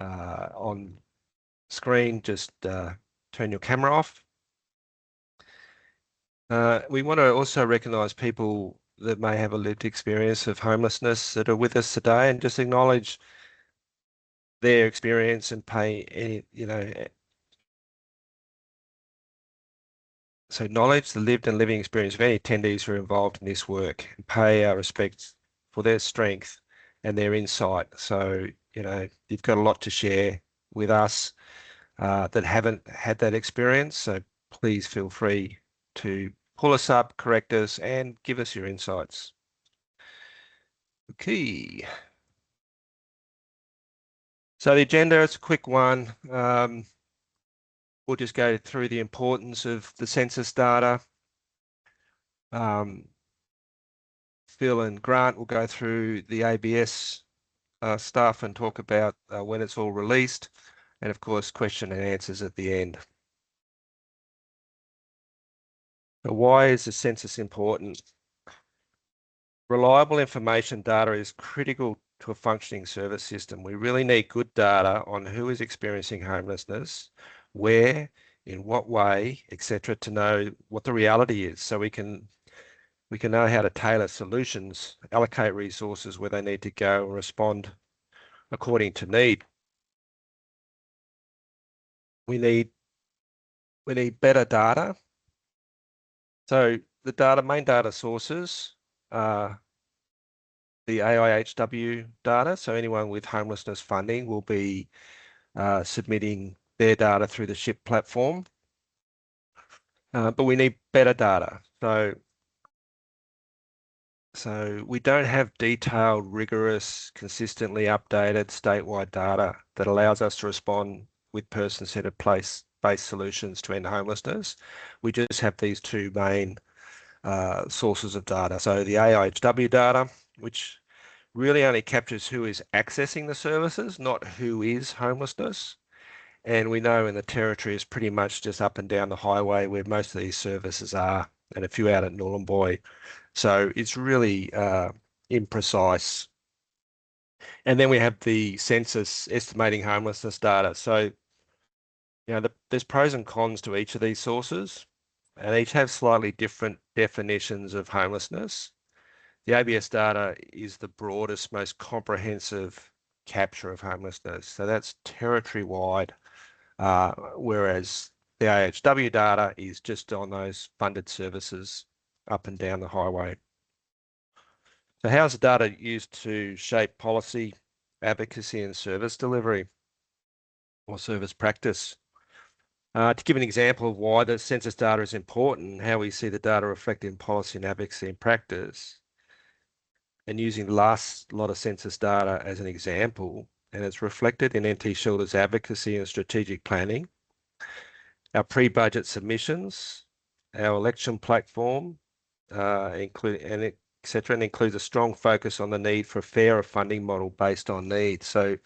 on screen, just turn your camera off. We want to also recognise people that may have a lived experience of homelessness that are with us today, and just acknowledge their experience and pay any, so acknowledge the lived and living experience of any attendees who are involved in this work, and pay our respects for their strength and their insight. So, you've got a lot to share with us that haven't had that experience. So please feel free to pull us up, correct us, and give us your insights. Okay. So the agenda is a quick one. We'll just go through the importance of the census data. Phil and Grant will go through the ABS stuff and talk about when it's all released, and of course question and answers at the end. So why is the census important? Reliable information data is critical to a functioning service system. We really need good data on who is experiencing homelessness, where, in what way, etc., to know what the reality is, so we can know how to tailor solutions, allocate resources where they need to go, and respond according to need. We need better data. So the main data sources are the AIHW data. So anyone with homelessness funding will be submitting their data through the SHIP platform. But we need better data. So we don't have detailed, rigorous, consistently updated statewide data that allows us to respond with person-centered place-based solutions to end homelessness. We just have these two main sources of data. So the AIHW data, which really only captures who is accessing the services, not who is homelessness. And we know in the territory is pretty much just up and down the highway where most of these services are, and a few out at Nhulunbuy. So it's really imprecise. And then we have the census estimating homelessness data. So, there's pros and cons to each of these sources, and each have slightly different definitions of homelessness. The ABS data is the broadest, most comprehensive capture of homelessness. So that's territory-wide, whereas the AHW data is just on those funded services up and down the highway. So how's the data used to shape policy, advocacy, and service delivery or service practice? To give an example of why the census data is important, how we see the data reflected in policy and advocacy and practice, and using the last lot of census data as an example, and it's reflected in NT Shelter's advocacy and strategic planning, our pre-budget submissions, our election platform, etc., and includes a strong focus on the need for a fairer funding model based on needs. So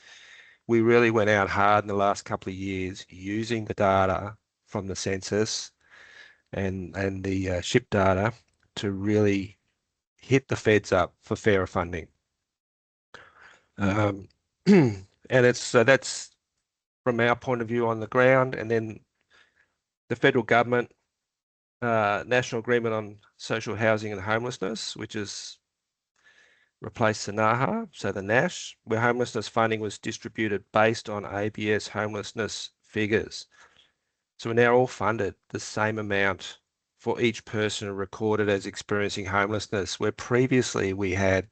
we really went out hard in the last couple of years using the data from the census and the SHIP data to really hit the feds up for fairer funding. And that's from our point of view on the ground. And then the federal government, National Agreement on Social Housing and Homelessness, which has replaced the NAHA, so the NASH, where homelessness funding was distributed based on ABS homelessness figures. So we're now all funded the same amount for each person recorded as experiencing homelessness, where previously we had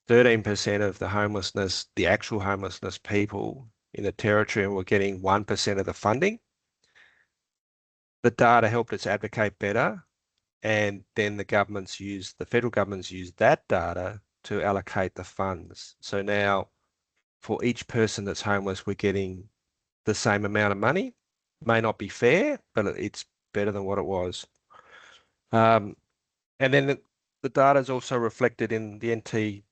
13% of the actual homelessness people in the territory, and we're getting 1% of the funding. The data helped us advocate better, and then the federal government's used that data to allocate the funds. So now for each person that's homeless, we're getting the same amount of money. May not be fair, but it's better than what it was. And then the data is also reflected in the NT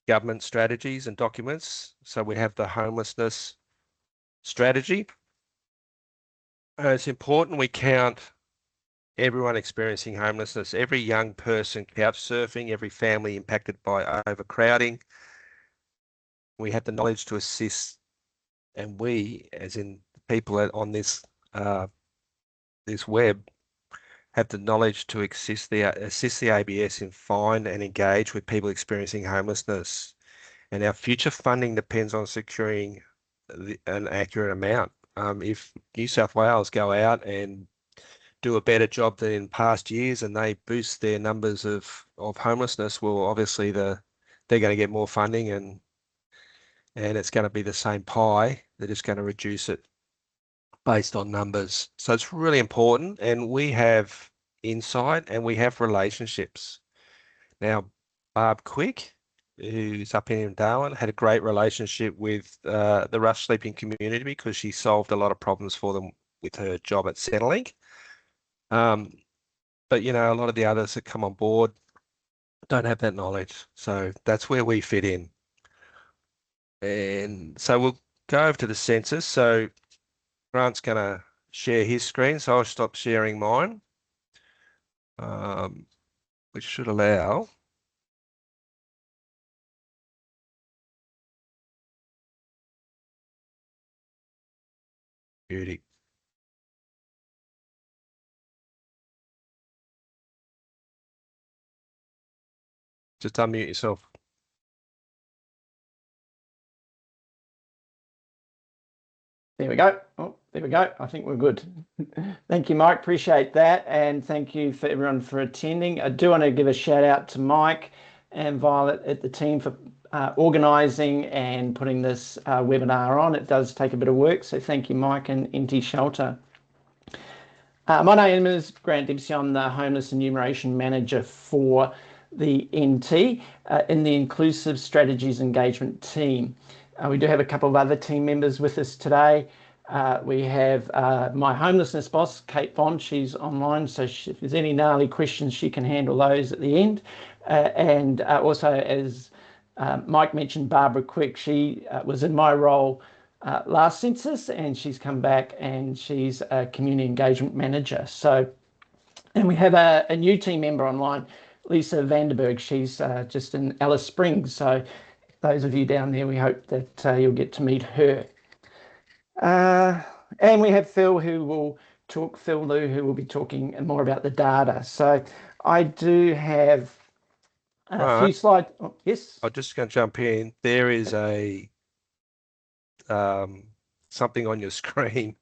government strategies and documents. So we have the homelessness strategy. It's important we count everyone experiencing homelessness, every young person couch surfing, every family impacted by overcrowding. We have the knowledge to assist And we, as in people on this web, have the knowledge to assist the ABS in find and engage with people experiencing homelessness. And our future funding depends on securing an accurate amount. If New South Wales go out and do a better job than in past years and they boost their numbers of homelessness, well, obviously they're going to get more funding and it's going to be the same pie. They're just going to reduce it based on numbers. So it's really important, and we have insight and we have relationships. Now, Barb Quick, who's up in Darwin, had a great relationship with the rush sleeping community because she solved a lot of problems for them with her job at Centrelink. But a lot of the others that come on board don't have that knowledge. So that's where we fit in. And so we'll go over to the census. So Grant's going to share his screen, so I'll stop sharing mine, which should allow. Beauty. Just unmute yourself. There we go. Oh, there we go. I think we're good. Thank you, Mike. Appreciate that. And thank you for everyone for attending. I do want to give a shout out to Mike and Violet at the team for organising and putting this webinar on. It does take a bit of work. So thank you, Mike and NT Shelter. My name is Grant Dempsey. I'm the Homeless Enumeration Manager for the NT in the Inclusive Strategies Engagement team. We do have a couple of other team members with us today. We have my homelessness boss, Kate Bond. She's online, so if there's any gnarly questions, she can handle those at the end. And also, as Mike mentioned, Barbara Quick, she was in my role last census, and she's come back and she's a community engagement manager. So, and we have a new team member online, Lisa Vanderberg. She's just in Alice Springs. So those of you down there, we hope that you'll get to meet her. And we have Phil Phil Liu, who will be talking more about the data. So I do have a few slides. Oh, yes. I'm just going to jump in. There is something on your screen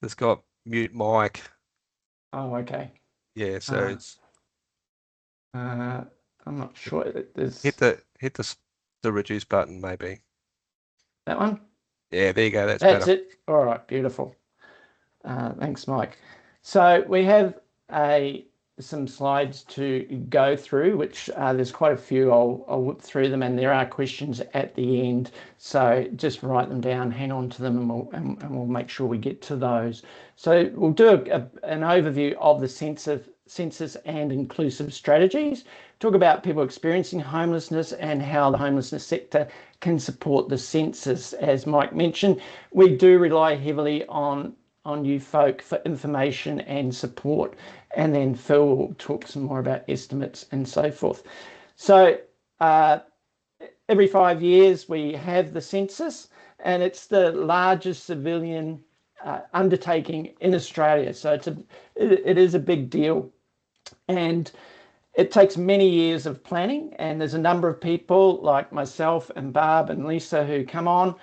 that's got mute mic. Oh, okay. Yeah, so it's I'm not sure. There's hit the reduce button maybe. That one? Yeah, there you go. That's That's better. it. All right, beautiful. Thanks, Mike. So we have some slides to go through, which there's quite a few. I'll whip through them, and there are questions at the end. So just write them down, hang on to them, and we'll make sure we get to those. So we'll do an overview of the census and inclusive strategies, talk about people experiencing homelessness and how the homelessness sector can support the census. As Mike mentioned, we do rely heavily on you folk for information and support. And then Phil will talk some more about estimates and so forth. So every 5 years we have the census, and it's the largest civilian undertaking in Australia. So it is a big deal. And it takes many years of planning, and there's a number of people like myself and Barb and Lisa who come on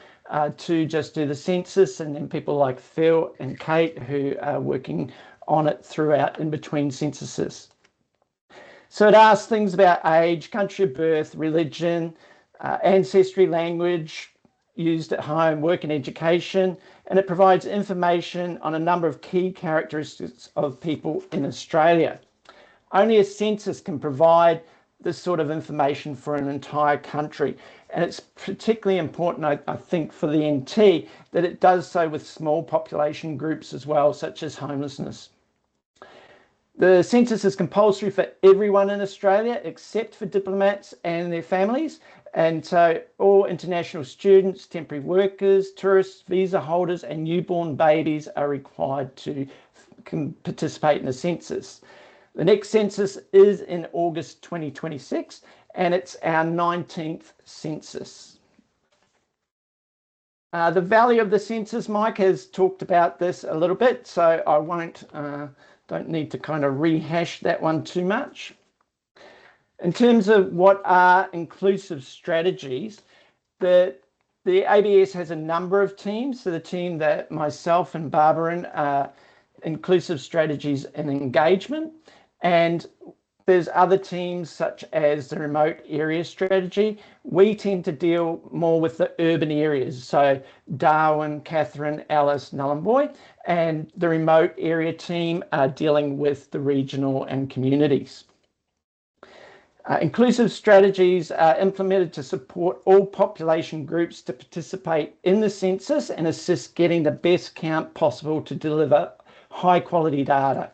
to just do the census, and then people like Phil and Kate who are working on it throughout in between censuses. So it asks things about age, country of birth, religion, ancestry, language used at home, work and education, and it provides information on a number of key characteristics of people in Australia. Only a census can provide this sort of information for an entire country. And it's particularly important, I think, for the NT that it does so with small population groups as well, such as homelessness. The census is compulsory for everyone in Australia except for diplomats and their families. And so all international students, temporary workers, tourists, visa holders, and newborn babies are required to participate in the census. The next census is in August 2026, and it's our 19th census. The value of the census, Mike has talked about this a little bit, so I don't need to kind of rehash that one too much. In terms of what are inclusive strategies, the ABS has a number of teams. So the team that myself and Barbara are inclusive strategies and engagement. And there's other teams such as the remote area strategy. We tend to deal more with the urban areas. So Darwin, Catherine, Alice, Nhulunbuy, and the remote area team are dealing with the regional and communities. Inclusive strategies are implemented to support all population groups to participate in the census and assist getting the best count possible to deliver high quality data.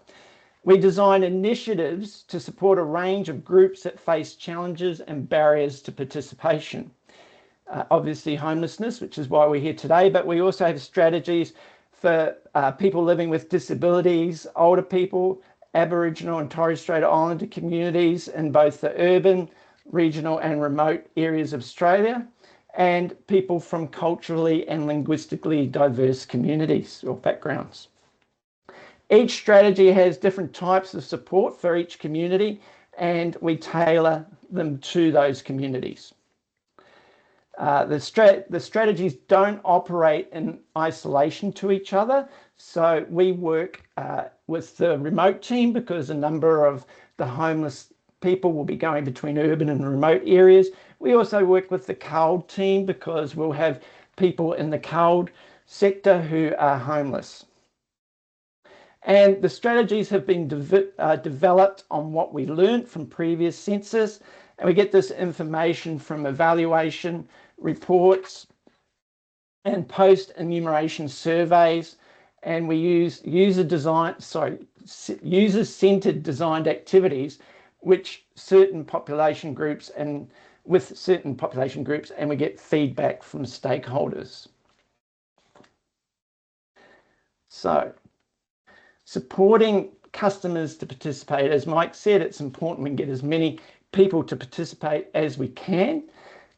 We design initiatives to support a range of groups that face challenges and barriers to participation. Obviously homelessness, which is why we're here today, but we also have strategies for people living with disabilities, older people, Aboriginal and Torres Strait Islander communities in both the urban, regional and remote areas of Australia, and people from culturally and linguistically diverse communities or backgrounds. Each strategy has different types of support for each community, and we tailor them to those communities. The strategies don't operate in isolation to each other. So we work with the remote team because a number of the homeless people will be going between urban and remote areas. We also work with the CALD team because we'll have people in the CALD sector who are homeless. And the strategies have been developed on what we learned from previous census, and we get this information from evaluation reports and post-enumeration surveys, and we use user-centered designed activities with certain population groups, and we get feedback from stakeholders. So supporting customers to participate, as Mike said, it's important we get as many people to participate as we can.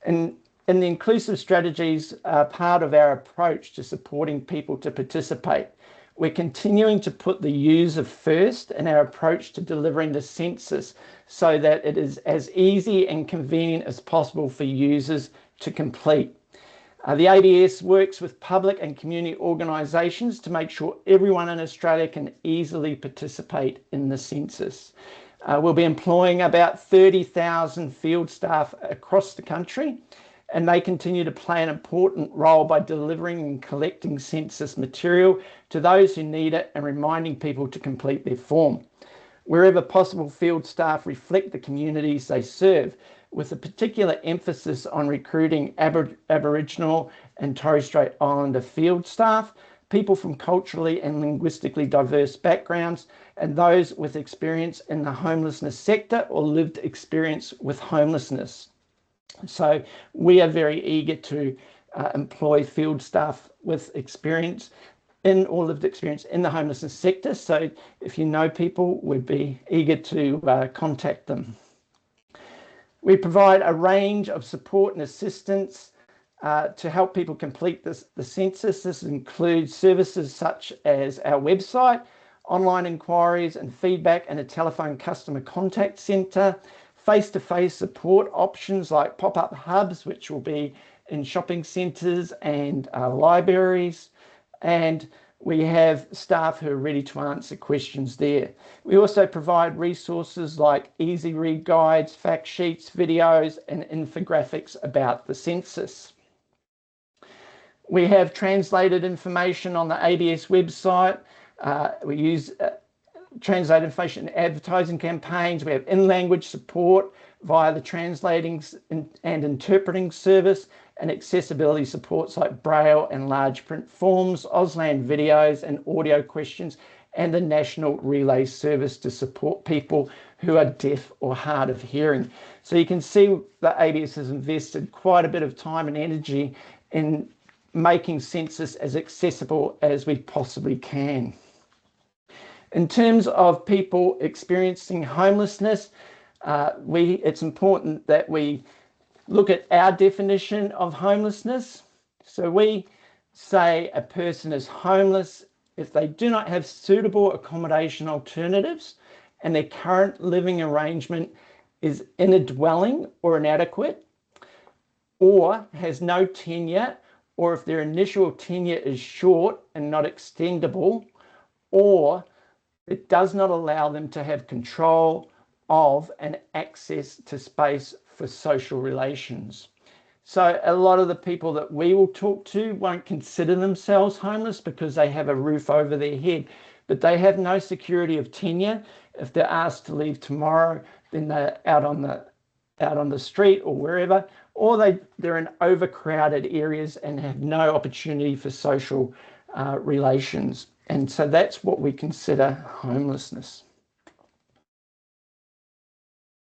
And the inclusive strategies are part of our approach to supporting people to participate. We're continuing to put the user first in our approach to delivering the census so that it is as easy and convenient as possible for users to complete. The ABS works with public and community organisations to make sure everyone in Australia can easily participate in the census. We'll be employing about 30,000 field staff across the country, and they continue to play an important role by delivering and collecting census material to those who need it and reminding people to complete their form. Wherever possible, field staff reflect the communities they serve, with a particular emphasis on recruiting Aboriginal and Torres Strait Islander field staff, people from culturally and linguistically diverse backgrounds, and those with experience in the homelessness sector or lived experience with homelessness. So we are very eager to employ field staff with experience in or lived experience in the homelessness sector. So if you know people, we'd be eager to contact them. We provide a range of support and assistance to help people complete the census. This includes services such as our website, online inquiries and feedback, and a telephone customer contact centre, face-to-face support options like pop-up hubs, which will be in shopping centres and libraries, and we have staff who are ready to answer questions there. We also provide resources like easy read guides, fact sheets, videos, and infographics about the census. We have translated information on the ABS website. We use translated information in advertising campaigns. We have in-language support via the translating and interpreting service, and accessibility supports like Braille and large print forms, Auslan videos and audio questions, and the National Relay Service to support people who are deaf or hard of hearing. So you can see the ABS has invested quite a bit of time and energy in making census as accessible as we possibly can. In terms of people experiencing homelessness, it's important that we look at our definition of homelessness. So we say a person is homeless if they do not have suitable accommodation alternatives and their current living arrangement is in a dwelling or inadequate, or has no tenure, or if their initial tenure is short and not extendable, or it does not allow them to have control of and access to space for social relations. So a lot of the people that we will talk to won't consider themselves homeless because they have a roof over their head, but they have no security of tenure. If they're asked to leave tomorrow, then they're out on the street or wherever, or they're in overcrowded areas and have no opportunity for social relations. And so that's what we consider homelessness.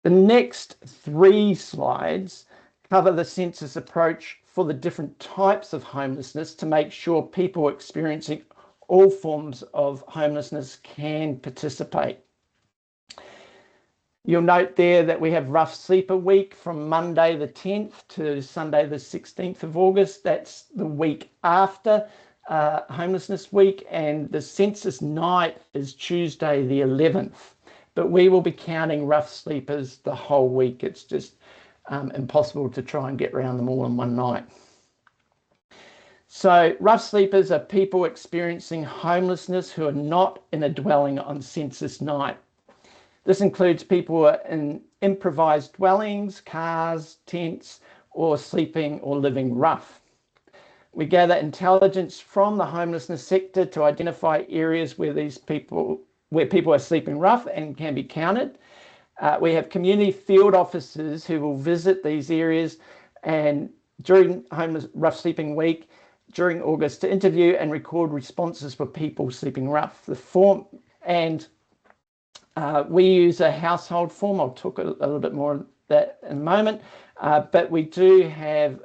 The next 3 slides cover the census approach for the different types of homelessness to make sure people experiencing all forms of homelessness can participate. You'll note there that we have Rough Sleeper Week from Monday the 10th to Sunday the 16th of August. That's the week after Homelessness Week, and the census night is Tuesday the 11th. But we will be counting rough sleepers the whole week. It's just impossible to try and get around them all in one night. So rough sleepers are people experiencing homelessness who are not in a dwelling on census night. This includes people who are in improvised dwellings, cars, tents, or sleeping or living rough. We gather intelligence from the homelessness sector to identify areas where people are sleeping rough and can be counted. We have community field officers who will visit these areas and during Rough Sleeping Week during August to interview and record responses for people sleeping rough. We use a household form. I'll talk a little bit more on that in a moment, but we do have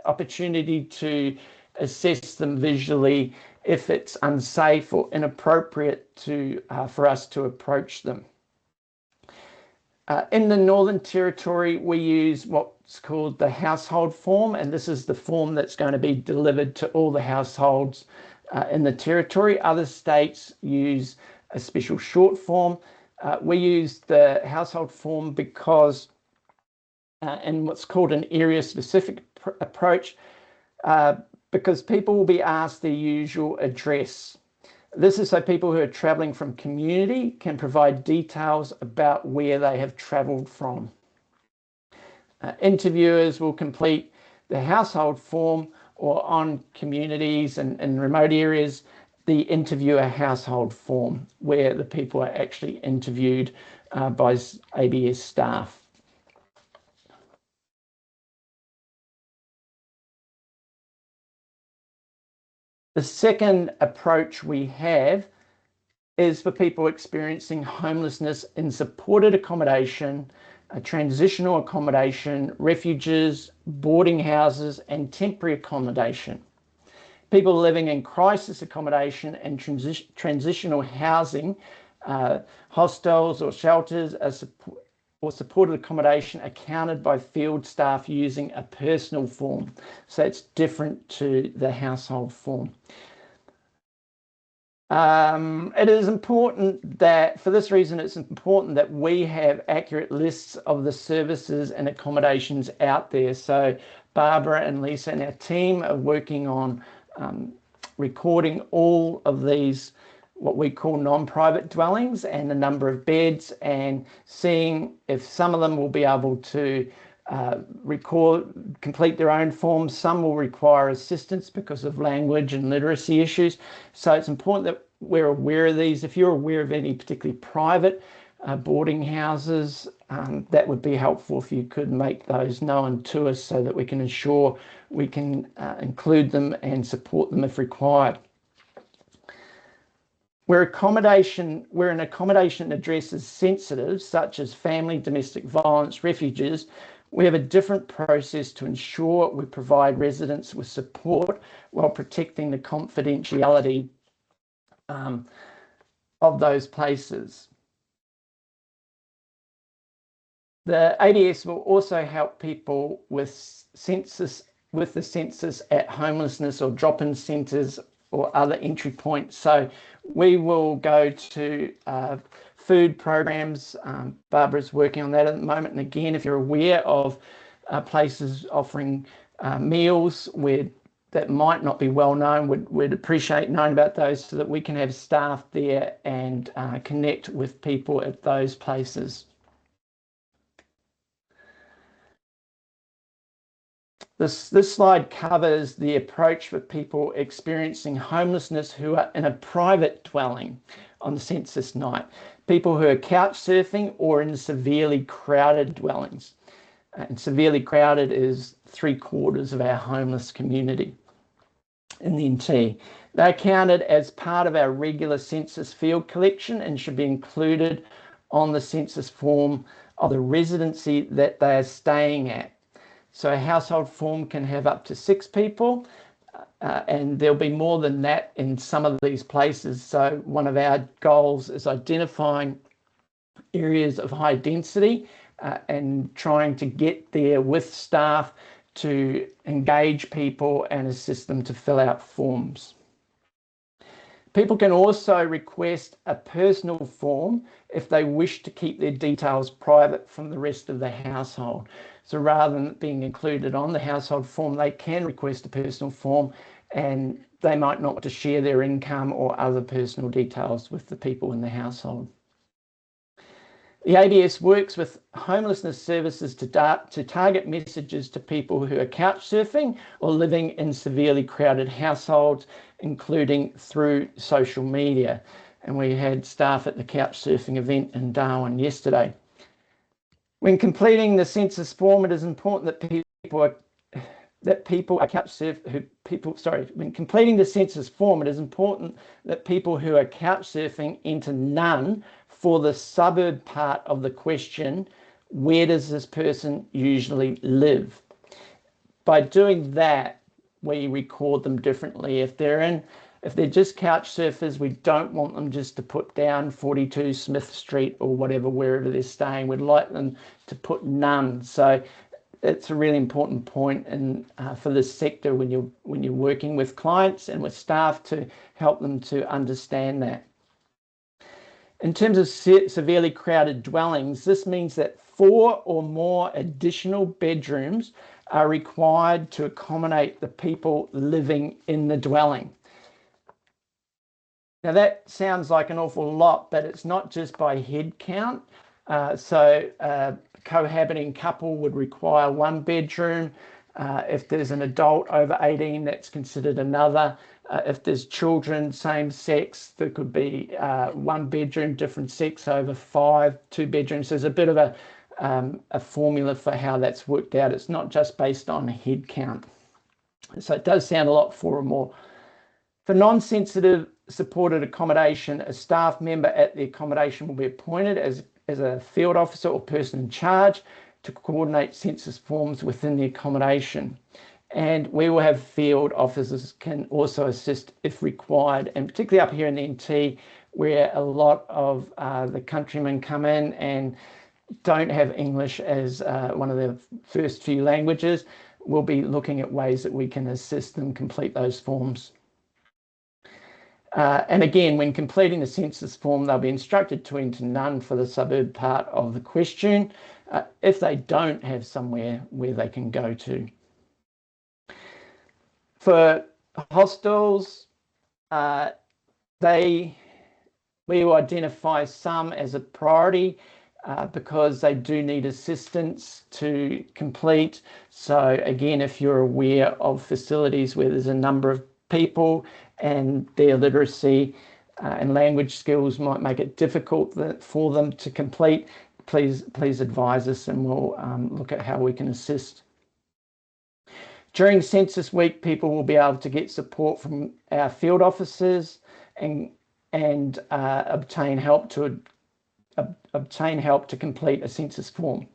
opportunity to assess them visually if it's unsafe or inappropriate for us to approach them. In the Northern Territory, we use what's called the household form, and this is the form that's going to be delivered to all the households in the Territory. Other states use a special short form. We use the household form because in what's called an area-specific approach, because people will be asked their usual address. This is so people who are traveling from community can provide details about where they have traveled from. Interviewers will complete the household form, or on communities and in remote areas, the interviewer household form, where the people are actually interviewed by ABS staff. The second approach we have is for people experiencing homelessness in supported accommodation, transitional accommodation, refuges, boarding houses, and temporary accommodation. People living in crisis accommodation and transitional housing, hostels or shelters or supported accommodation are counted by field staff using a personal form. So it's different to the household form. It is important that, for this reason, it's important that we have accurate lists of the services and accommodations out there. So Barbara and Lisa and our team are working on recording all of these, what we call non-private dwellings, and the number of beds, and seeing if some of them will be able to complete their own forms. Some will require assistance because of language and literacy issues. So it's important that we're aware of these. If you're aware of any particularly private boarding houses, that would be helpful if you could make those known to us so that we can ensure we can include them and support them if required. Where an accommodation address is sensitive, such as family, domestic violence, refuges, we have a different process to ensure we provide residents with support while protecting the confidentiality of those places. The ADS will also help people with census with the census at homelessness or drop-in centres or other entry points. So we will go to food programs. Barbara's working on that at the moment. And again, if you're aware of places offering meals that might not be well known, we'd appreciate knowing about those so that we can have staff there and connect with people at those places. This slide covers the approach for people experiencing homelessness who are in a private dwelling on the census night, people who are couch surfing or in severely crowded dwellings. And severely crowded is 3/4 of our homeless community in the NT. They're counted as part of our regular census field collection and should be included on the census form of the residency that they are staying at. So a household form can have up to 6 people, and there'll be more than that in some of these places. So one of our goals is identifying areas of high density and trying to get there with staff to engage people and assist them to fill out forms. People can also request a personal form if they wish to keep their details private from the rest of the household. So rather than being included on the household form, they can request a personal form, and they might not want to share their income or other personal details with the people in the household. The ABS works with homelessness services to target messages to people who are couch surfing or living in severely crowded households, including through social media. And we had staff at the couch surfing event in Darwin yesterday. When completing the census form, it is important that when completing the census form, it is important that people who are couch surfing enter none for the suburb part of the question, where does this person usually live? By doing that, we record them differently. If they're just couch surfers, we don't want them just to put down 42 Smith Street or whatever, wherever they're staying. We'd like them to put none. So it's a really important point for this sector when you're working with clients and with staff to help them to understand that. In terms of severely crowded dwellings, this means that 4 or more additional bedrooms are required to accommodate the people living in the dwelling. Now that sounds like an awful lot, but it's not just by head count. So a cohabiting couple would require 1 bedroom. If there's an adult over 18, that's considered another. If there's children, same sex, there could be 1 bedroom, different sex over 5, 2 bedrooms. There's a bit of a formula for how that's worked out. It's not just based on head count. So it does sound a lot 4 or more. For non-sensitive supported accommodation, a staff member at the accommodation will be appointed as a field officer or person in charge to coordinate census forms within the accommodation. And we will have field officers can also assist if required, and particularly up here in the NT, where a lot of the countrymen come in and don't have English as one of their first few languages. We'll be looking at ways that we can assist them complete those forms. And again, when completing the census form, they'll be instructed to enter none for the suburb part of the question if they don't have somewhere where they can go to. For hostels, we will identify some as a priority because they do need assistance to complete. So again, if you're aware of facilities where there's a number of people and their literacy and language skills might make it difficult for them to complete, please advise us and we'll look at how we can assist. During Census Week, people will be able to get support from our field officers and obtain help to complete a census form.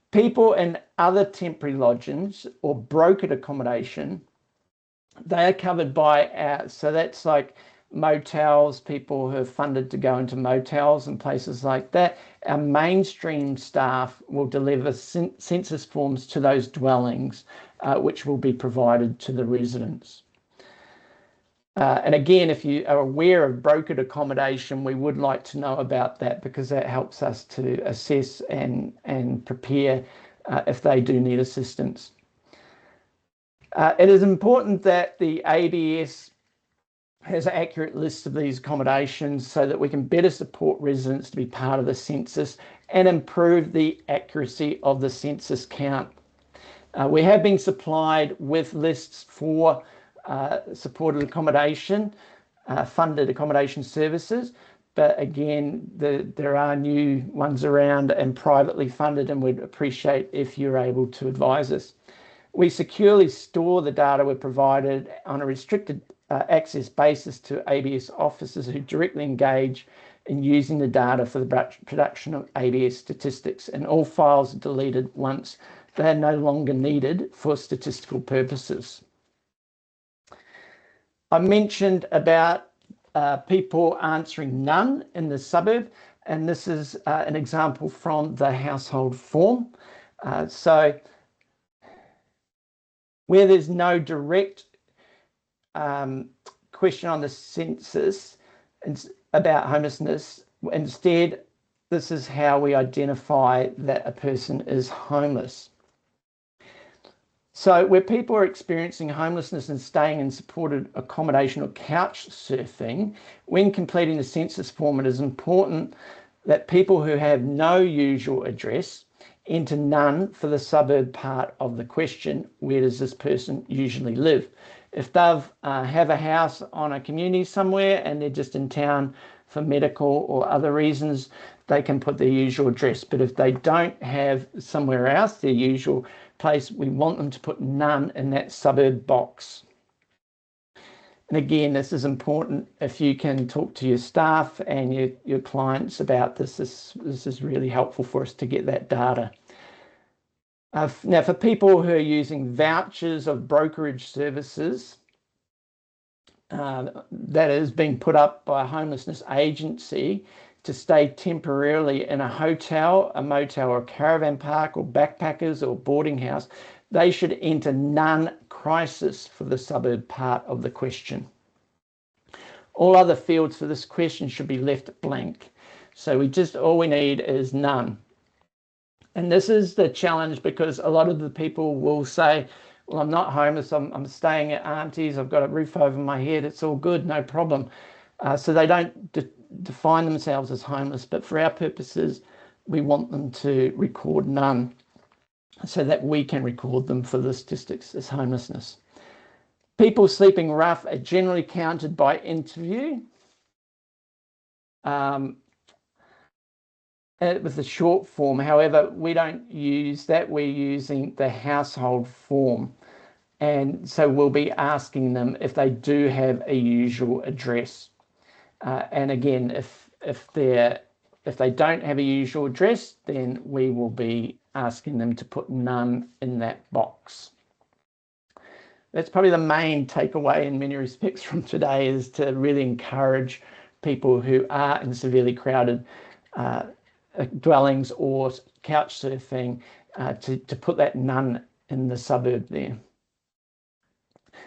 People in other temporary lodgings or brokered accommodation, they are covered by so that's like motels, people who are funded to go into motels and places like that. Our mainstream staff will deliver census forms to those dwellings which will be provided to the residents. And again, if you are aware of brokered accommodation, we would like to know about that, because that helps us to assess and prepare if they do need assistance. It is important that the ABS has an accurate list of these accommodations so that we can better support residents to be part of the census and improve the accuracy of the census count. We have been supplied with lists for supported accommodation, funded accommodation services, but again, there are new ones around and privately funded, and we'd appreciate if you're able to advise us. We securely store the data we're provided on a restricted access basis to ABS officers who directly engage in using the data for the production of ABS statistics, and all files are deleted once they're no longer needed for statistical purposes. I mentioned about people answering none in the suburb, and this is an example from the household form. So where there's no direct question on the census about homelessness, instead, this is how we identify that a person is homeless. So where people are experiencing homelessness and staying in supported accommodation or couch surfing, when completing the census form, it is important that people who have no usual address enter none for the suburb part of the question. Where does this person usually live? If they have a house on a community somewhere and they're just in town for medical or other reasons, they can put their usual address. But if they don't have somewhere else, their usual place, we want them to put none in that suburb box. And again, this is important. If you can talk to your staff and your clients about this, this is really helpful for us to get that data. Now, for people who are using vouchers of brokerage services, that is being put up by a homelessness agency to stay temporarily in a hotel, a motel, or a caravan park, or backpackers, or boarding house, they should enter none crisis for the suburb part of the question. All other fields for this question should be left blank. So all we need is none. And this is the challenge, because a lot of the people will say, well, I'm not homeless, I'm staying at auntie's, I've got a roof over my head, it's all good, no problem. So they don't define themselves as homeless, but for our purposes, we want them to record none so that we can record them for the statistics as homelessness. People sleeping rough are generally counted by interview with the short form. However, we don't use that. We're using the household form. And so we'll be asking them if they do have a usual address. And again, if they don't have a usual address, then we will be asking them to put none in that box. That's probably the main takeaway in many respects from today, is to really encourage people who are in severely crowded dwellings or couch surfing to put that none in the suburb there.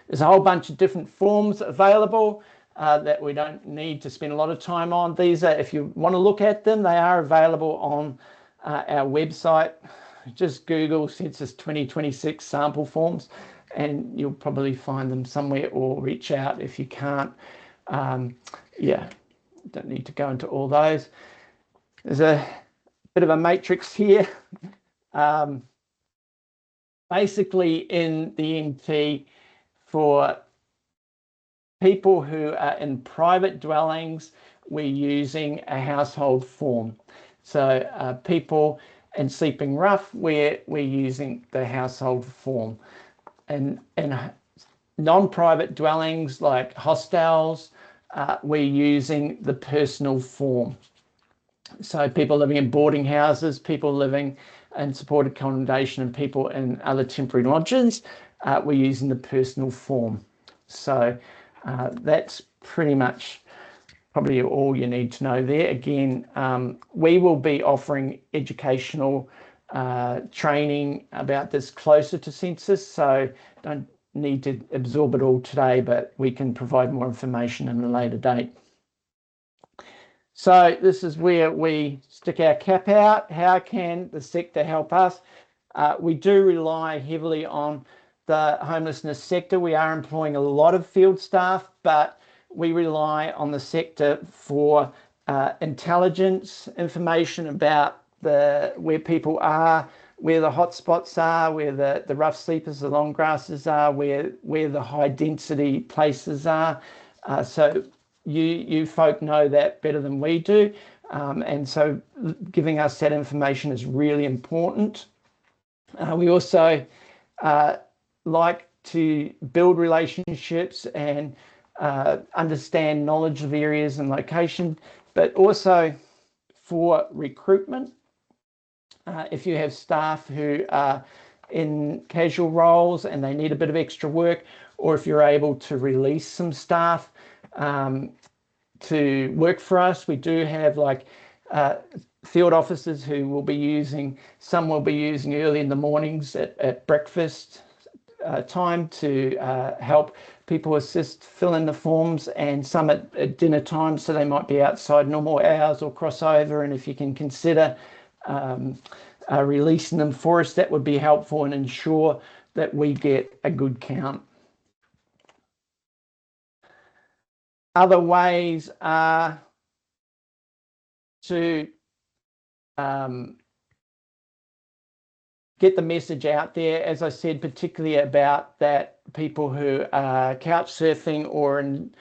There's a whole bunch of different forms available that we don't need to spend a lot of time on. These are, if you want to look at them, they are available on our website. Just Google Census 2026 sample forms and you'll probably find them somewhere, or reach out if you can't. Yeah, don't need to go into all those. There's a bit of a matrix here. Basically, in the NT, for people who are in private dwellings, we're using a household form. So people in sleeping rough, we're using the household form. And in non-private dwellings like hostels, we're using the personal form. So people living in boarding houses, people living in supported accommodation, and people in other temporary lodges, we're using the personal form. So that's pretty much probably all you need to know there. Again, we will be offering educational training about this closer to Census, so don't need to absorb it all today, but we can provide more information at a later date. So this is where we stick our cap out. How can the sector help us? We do rely heavily on the homelessness sector. We are employing a lot of field staff, but we rely on the sector for intelligence, information about where people are, where the hotspots are, where the rough sleepers, the long grasses are, where the high density places are. So you folk know that better than we do. And so giving us that information is really important. We also like to build relationships and understand knowledge of areas and location, but also for recruitment. If you have staff who are in casual roles and they need a bit of extra work, or if you're able to release some staff to work for us, we do have like field officers who will be using, some will be using early in the mornings at breakfast time to help people assist fill in the forms, and some at dinner time, so they might be outside normal hours or crossover. And if you can consider releasing them for us, that would be helpful and ensure that we get a good count. Other ways are to get the message out there, as I said, particularly about that people who are couch surfing or in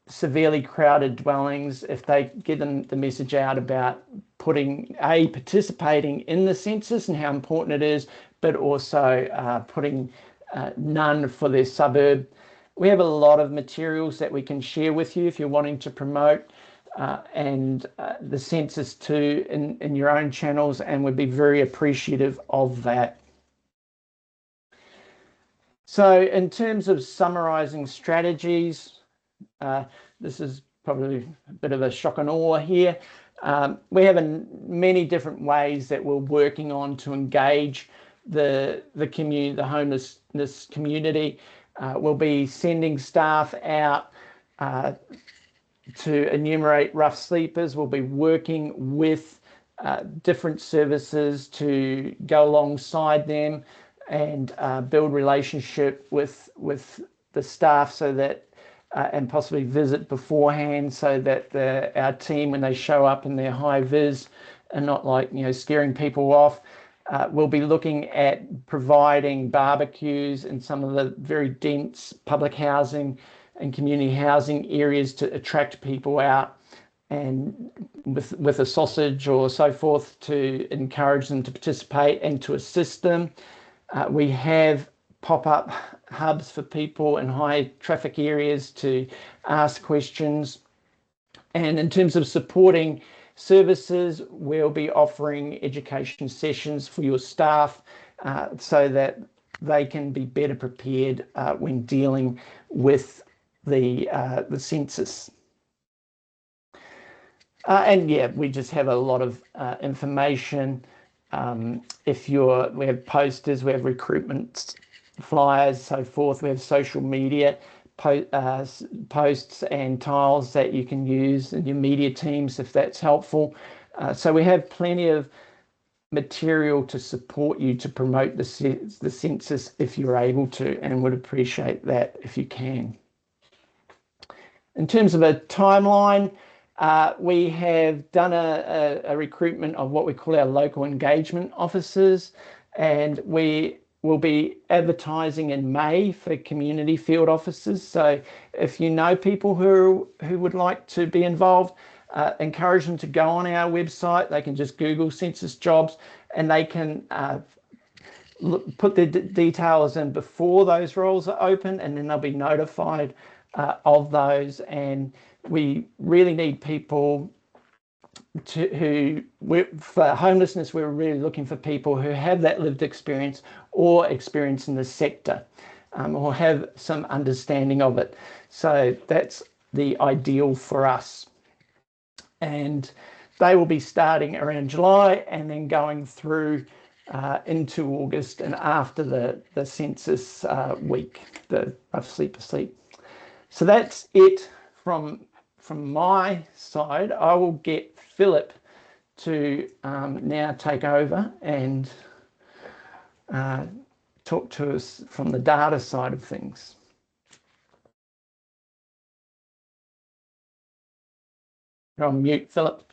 severely crowded dwellings, if they get them the message out about participating in the census and how important it is, but also putting none for their suburb. We have a lot of materials that we can share with you if you're wanting to promote and the census too in your own channels, and we'd be very appreciative of that. So in terms of summarizing strategies, this is probably a bit of a shock and awe here. We have many different ways that we're working on to engage the community, the homelessness community. We'll be sending staff out to enumerate rough sleepers. We'll be working with different services to go alongside them and build relationship with the staff, so that and possibly visit beforehand, so that our team, when they show up in their high vis, are not like scaring people off. We'll be looking at providing barbecues in some of the very dense public housing and community housing areas to attract people out, and with a sausage or so forth to encourage them to participate and to assist them. We have pop-up hubs for people in high traffic areas to ask questions. And in terms of supporting services, we'll be offering education sessions for your staff so that they can be better prepared when dealing with the census. And yeah, we just have a lot of information. We have posters, we have recruitment flyers, so forth. We have social media posts and tiles that you can use in your media teams if that's helpful. So we have plenty of material to support you to promote the census if you're able to, and would appreciate that if you can. In terms of a timeline, we have done a recruitment of what we call our local engagement officers, and we will be advertising in May for community field officers. So if you know people who would like to be involved, encourage them to go on our website. They can just Google census jobs, and they can put their details in before those roles are open, and then they'll be notified of those. And we really need people for homelessness. We're really looking for people who have that lived experience or experience in the sector, or have some understanding of it. So that's the ideal for us. And they will be starting around July and then going through into August and after the census week, the rough sleep asleep. So that's it from my side. I will get Philip to now take over and talk to us from the data side of things. You're on mute, Philip.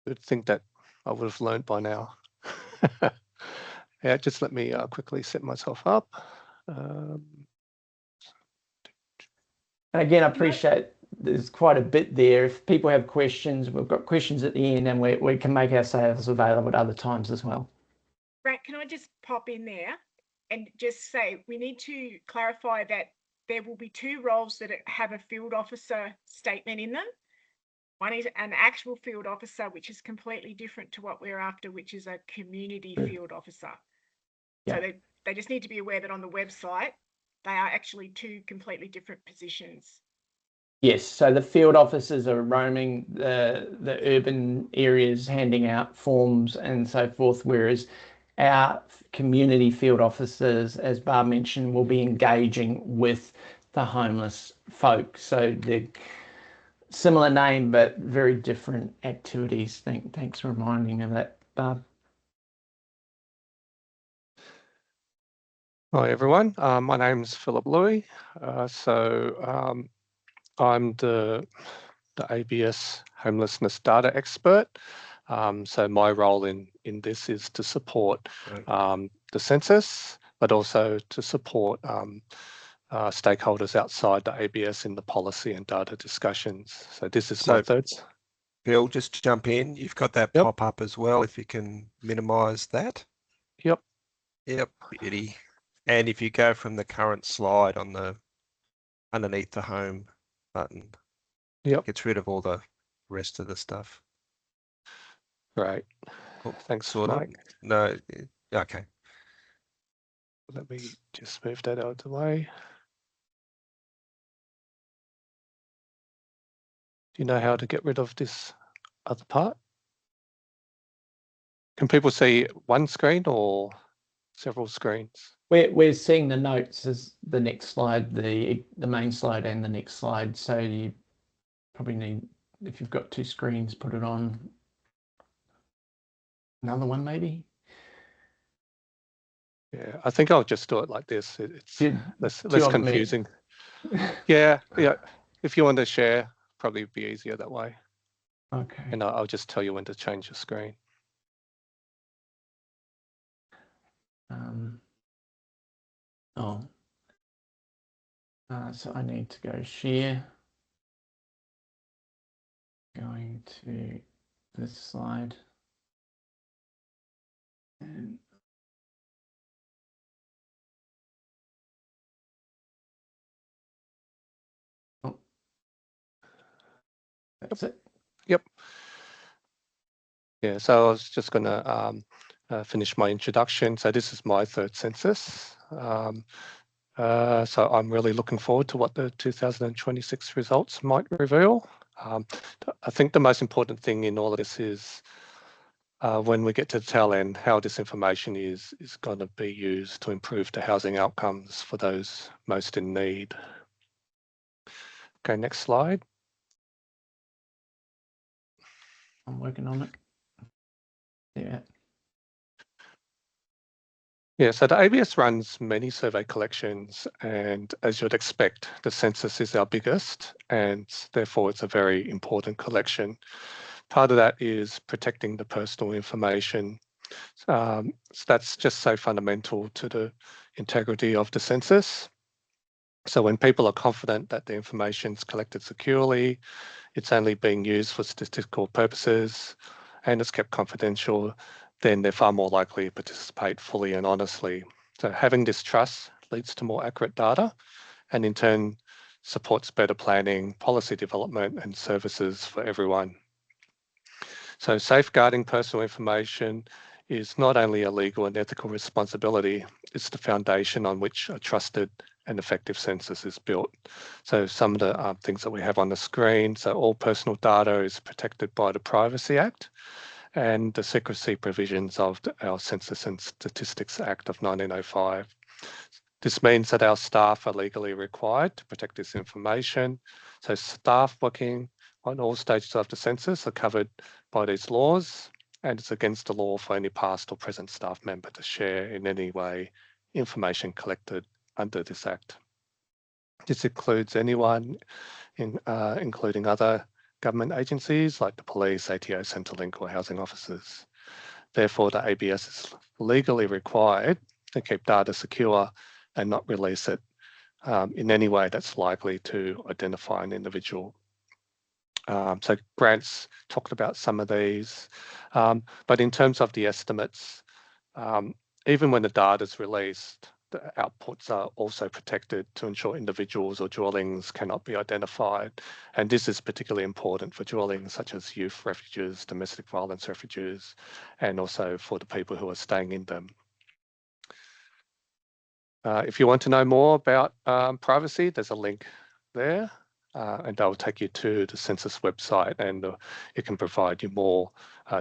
You'd think that I would have learned by now. Yeah, just let me quickly set myself up. And again, I appreciate there's quite a bit there. If people have questions, we've got questions at the end, and we can make ourselves available at other times as well. Brett, can I just pop in there and just say we need to clarify that there will be two roles that have a field officer statement in them. One is an actual field officer, which is completely different to what we're after, which is a community field officer. Yeah. So they just need to be aware that on the website, they are actually two completely different positions. Yes, so the field officers are roaming the urban areas, handing out forms and so forth, whereas our community field officers, as Barb mentioned, will be engaging with the homeless folk. So they're similar name, but very different activities. Thanks for reminding me of that, Barb. Hi, everyone. My name's Philip Louis. I'm the ABS homelessness data expert. So my role in this is to support the census, but also to support stakeholders outside the ABS in the policy and data discussions. So this is my third. Bill, just to jump in, you've got that pop up as well, if you can minimize that. Yep. Beauty. And if you go from the current slide on the underneath the home button, gets rid of all the rest of the stuff. Great. Oh, thanks, Mike. No, okay. Let me just move that out of the way. Do you know how to get rid of this other part? Can people see one screen or several screens? We're seeing the notes as the next slide, the main slide and the next slide. So you probably need, if you've got two screens, put it on another one maybe. Yeah, I think I'll just do it like this. It's less confusing. Yeah. If you want to share, probably be easier that way. Okay. And I'll just tell you when to change the screen. So I need to go share. Going to this slide. And that's it. Yep. Yeah, so I was just going to finish my introduction. So this is my third census. So I'm really looking forward to what the 2026 results might reveal. I think the most important thing in all of this is when we get to the tail end, how this information is going to be used to improve the housing outcomes for those most in need. Okay, next slide. I'm working on it. Yeah. Yeah, so the ABS runs many survey collections, and as you'd expect, the census is our biggest, and therefore it's a very important collection. Part of that is protecting the personal information. So that's just so fundamental to the integrity of the census. So when people are confident that the information is collected securely, it's only being used for statistical purposes, and it's kept confidential, then they're far more likely to participate fully and honestly. So having this trust leads to more accurate data, and in turn supports better planning, policy development, and services for everyone. So safeguarding personal information is not only a legal and ethical responsibility, it's the foundation on which a trusted an effective census is built. So some of the things that we have on the screen, so all personal data is protected by the Privacy Act and the secrecy provisions of our Census and Statistics Act of 1905. This means that our staff are legally required to protect this information. So staff working on all stages of the census are covered by these laws, and it's against the law for any past or present staff member to share in any way information collected under this Act. This includes anyone, including other government agencies like the police, ATO, Centrelink or housing officers. Therefore, the ABS is legally required to keep data secure and not release it in any way that's likely to identify an individual. So Grant's talked about some of these, but in terms of the estimates, even when the data is released, the outputs are also protected to ensure individuals or dwellings cannot be identified. And this is particularly important for dwellings such as youth refuges, domestic violence refuges, and also for the people who are staying in them. If you want to know more about privacy, there's a link there, and that will take you to the Census website, and it can provide you more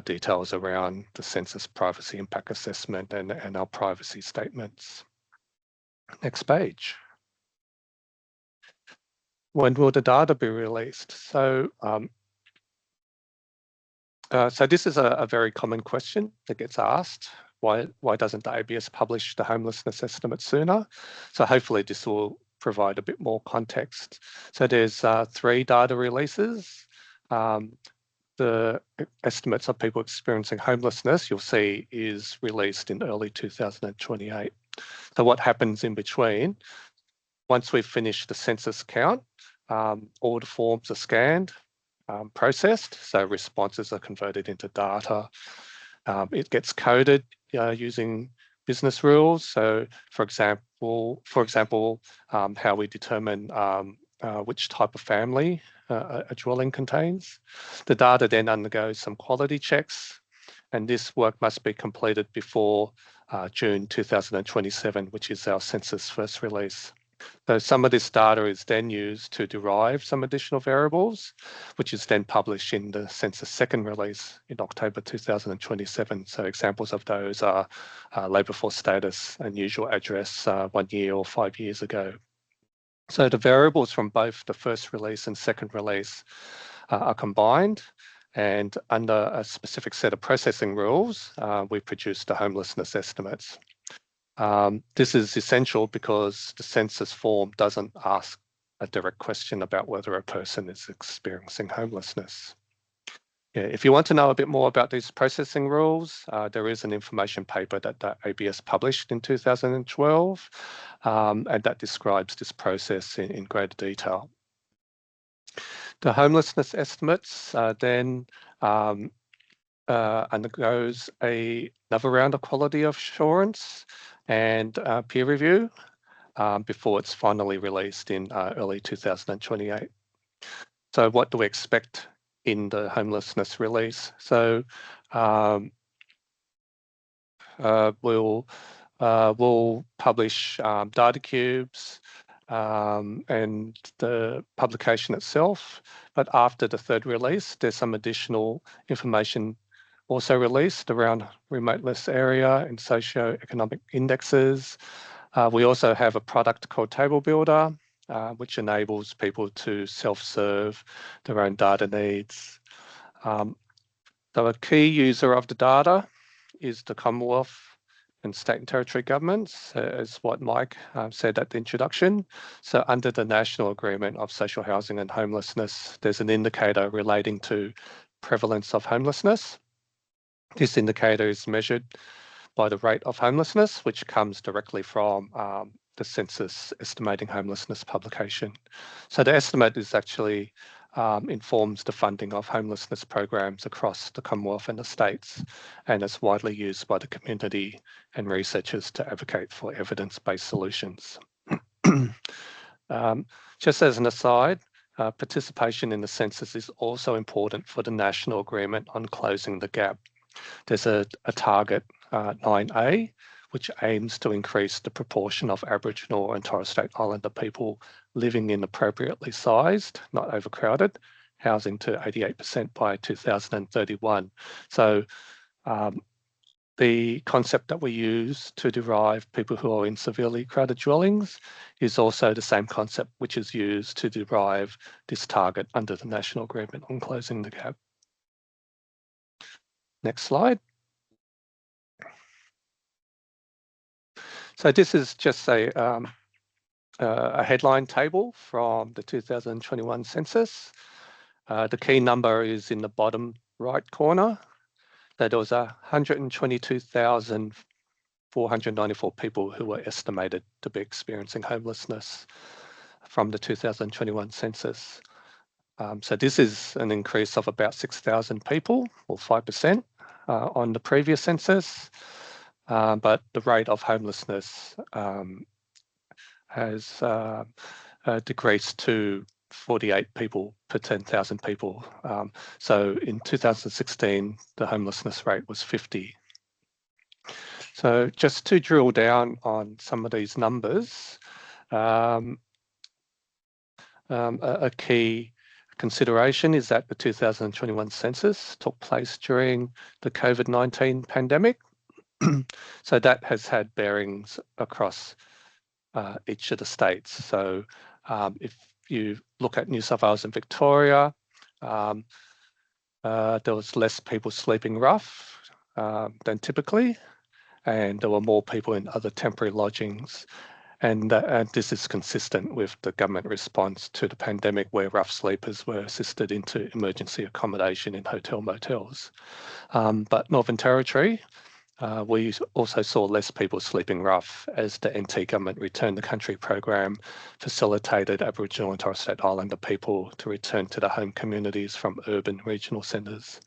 details around the Census Privacy Impact Assessment and our privacy statements. Next page. When will the data be released? So, this is a very common question that gets asked. Why doesn't the ABS publish the homelessness estimate sooner? So hopefully this will provide a bit more context. So there's 3 data releases. The estimates of people experiencing homelessness, you'll see, is released in early 2028. So what happens in between? Once we've finished the census count, all the forms are scanned, processed, so responses are converted into data. It gets coded using business rules. So, for example, how we determine which type of family a dwelling contains. The data then undergoes some quality checks, and this work must be completed before June 2027, which is our census first release. So some of this data is then used to derive some additional variables, which is then published in the census second release in October 2027. So examples of those are labour force status and usual address 1 year or 5 years ago. So the variables from both the first release and second release are combined, and under a specific set of processing rules, we produce the homelessness estimates. This is essential because the census form doesn't ask a direct question about whether a person is experiencing homelessness. Yeah, if you want to know a bit more about these processing rules, there is an information paper that the ABS published in 2012, and that describes this process in greater detail. The homelessness estimates then undergoes another round of quality assurance and peer review before it's finally released in early 2028. So what do we expect in the homelessness release? So we'll publish data cubes and the publication itself, but after the third release, there's some additional information also released around remoteness area and socioeconomic indexes. We also have a product called Table Builder, which enables people to self-serve their own data needs. So a key user of the data is the Commonwealth and state and territory governments, as what Mike said at the introduction. So under the National Agreement of Social Housing and Homelessness, there's an indicator relating to prevalence of homelessness. This indicator is measured by the rate of homelessness, which comes directly from the Census Estimating Homelessness publication. So the estimate is actually informs the funding of homelessness programs across the Commonwealth and the states, and it's widely used by the community and researchers to advocate for evidence-based solutions. Just as an aside, participation in the census is also important for the National Agreement on Closing the Gap. There's a target 9A, which aims to increase the proportion of Aboriginal and Torres Strait Islander people living in appropriately sized, not overcrowded, housing to 88% by 2031. So the concept that we use to derive people who are in severely crowded dwellings is also the same concept which is used to derive this target under the National Agreement on Closing the Gap. Next slide. So this is just a headline table from the 2021 census. The key number is in the bottom right corner. So there was 122,494 people who were estimated to be experiencing homelessness from the 2021 census. So this is an increase of about 6,000 people, or 5%, on the previous census. But the rate of homelessness has decreased to 48 people per 10,000 people. So in 2016, the homelessness rate was 50. So just to drill down on some of these numbers, a key consideration is that the 2021 census took place during the COVID-19 pandemic. So that has had bearings across each of the states. So if you look at New South Wales and Victoria, there was less people sleeping rough than typically, and there were more people in other temporary lodgings. And this is consistent with the government response to the pandemic, where rough sleepers were assisted into emergency accommodation in hotel motels. But Northern Territory, we also saw less people sleeping rough as the NT government Return to Country program facilitated Aboriginal and Torres Strait Islander people to return to their home communities from urban regional centres.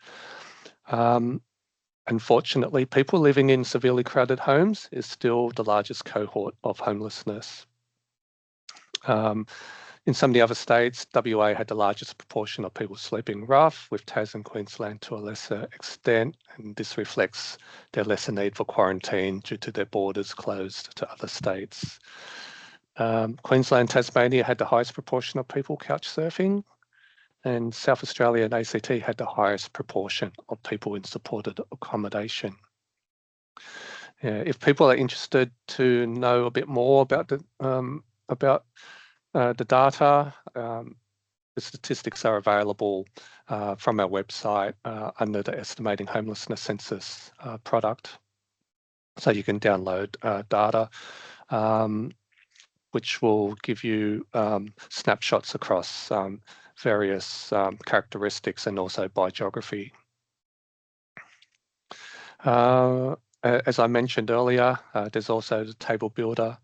Unfortunately, people living in severely crowded homes is still the largest cohort of homelessness. In some of the other states, WA had the largest proportion of people sleeping rough, with Tas and Queensland to a lesser extent, and this reflects their lesser need for quarantine due to their borders closed to other states. Queensland, Tasmania had the highest proportion of people couch surfing, and South Australia and ACT had the highest proportion of people in supported accommodation. If people are interested to know a bit more about the data, the statistics are available from our website under the Estimating Homelessness Census product. So you can download data which will give you snapshots across various characteristics and also by geography. As I mentioned earlier, there's also the Table Builder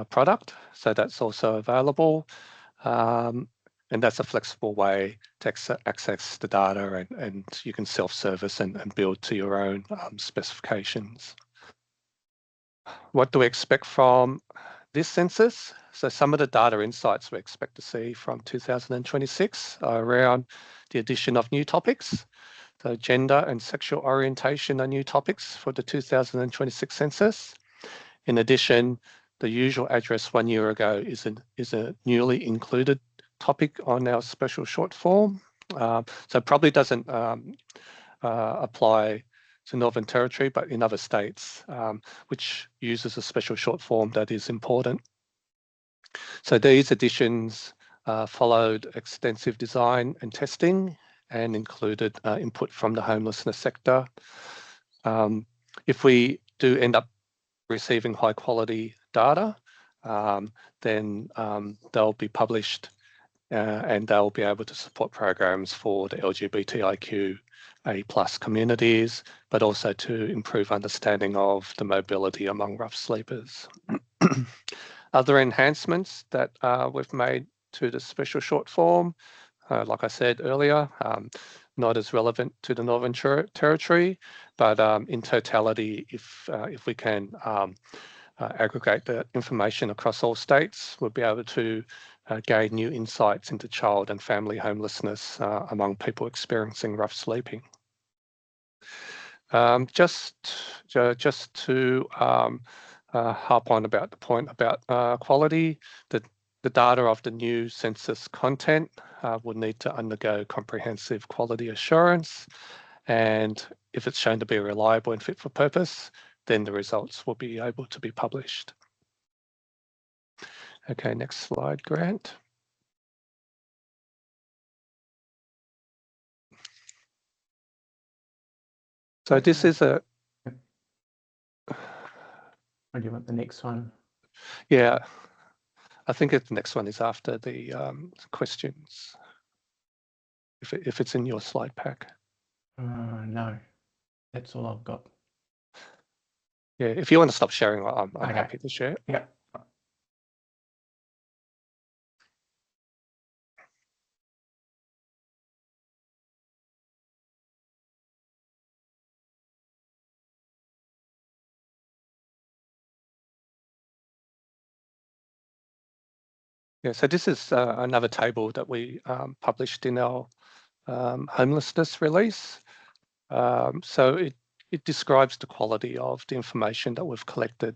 product, so that's also available. And that's a flexible way to access the data, and you can self-service and build to your own specifications. What do we expect from this census? So some of the data insights we expect to see from 2026 are around the addition of new topics. So gender and sexual orientation are new topics for the 2026 census. In addition, the usual address 1 year ago is a newly included topic on our special short form. So probably doesn't apply to Northern Territory, but in other states, which uses a special short form that is important. So these additions followed extensive design and testing and included input from the homelessness sector. If we do end up receiving high quality data, then they'll be published and they'll be able to support programs for the LGBTIQA+ communities, but also to improve understanding of the mobility among rough sleepers. Other enhancements that we've made to the special short form, like I said earlier, not as relevant to the Northern Territory, but in totality, if we can aggregate the information across all states, we'll be able to gain new insights into child and family homelessness among people experiencing rough sleeping. Just to harp on about the point about quality, the data of the new census content will need to undergo comprehensive quality assurance, and if it's shown to be reliable and fit for purpose, then the results will be able to be published. Okay, next slide, Grant. So this is a... Or do you want the next one? Yeah, I think the next one is after the questions, if it's in your slide pack. No, that's all I've got. Yeah, if you want to stop sharing, I'm Okay. happy to share. Yeah. Yeah, so this is another table that we published in our homelessness release. So it describes the quality of the information that we've collected.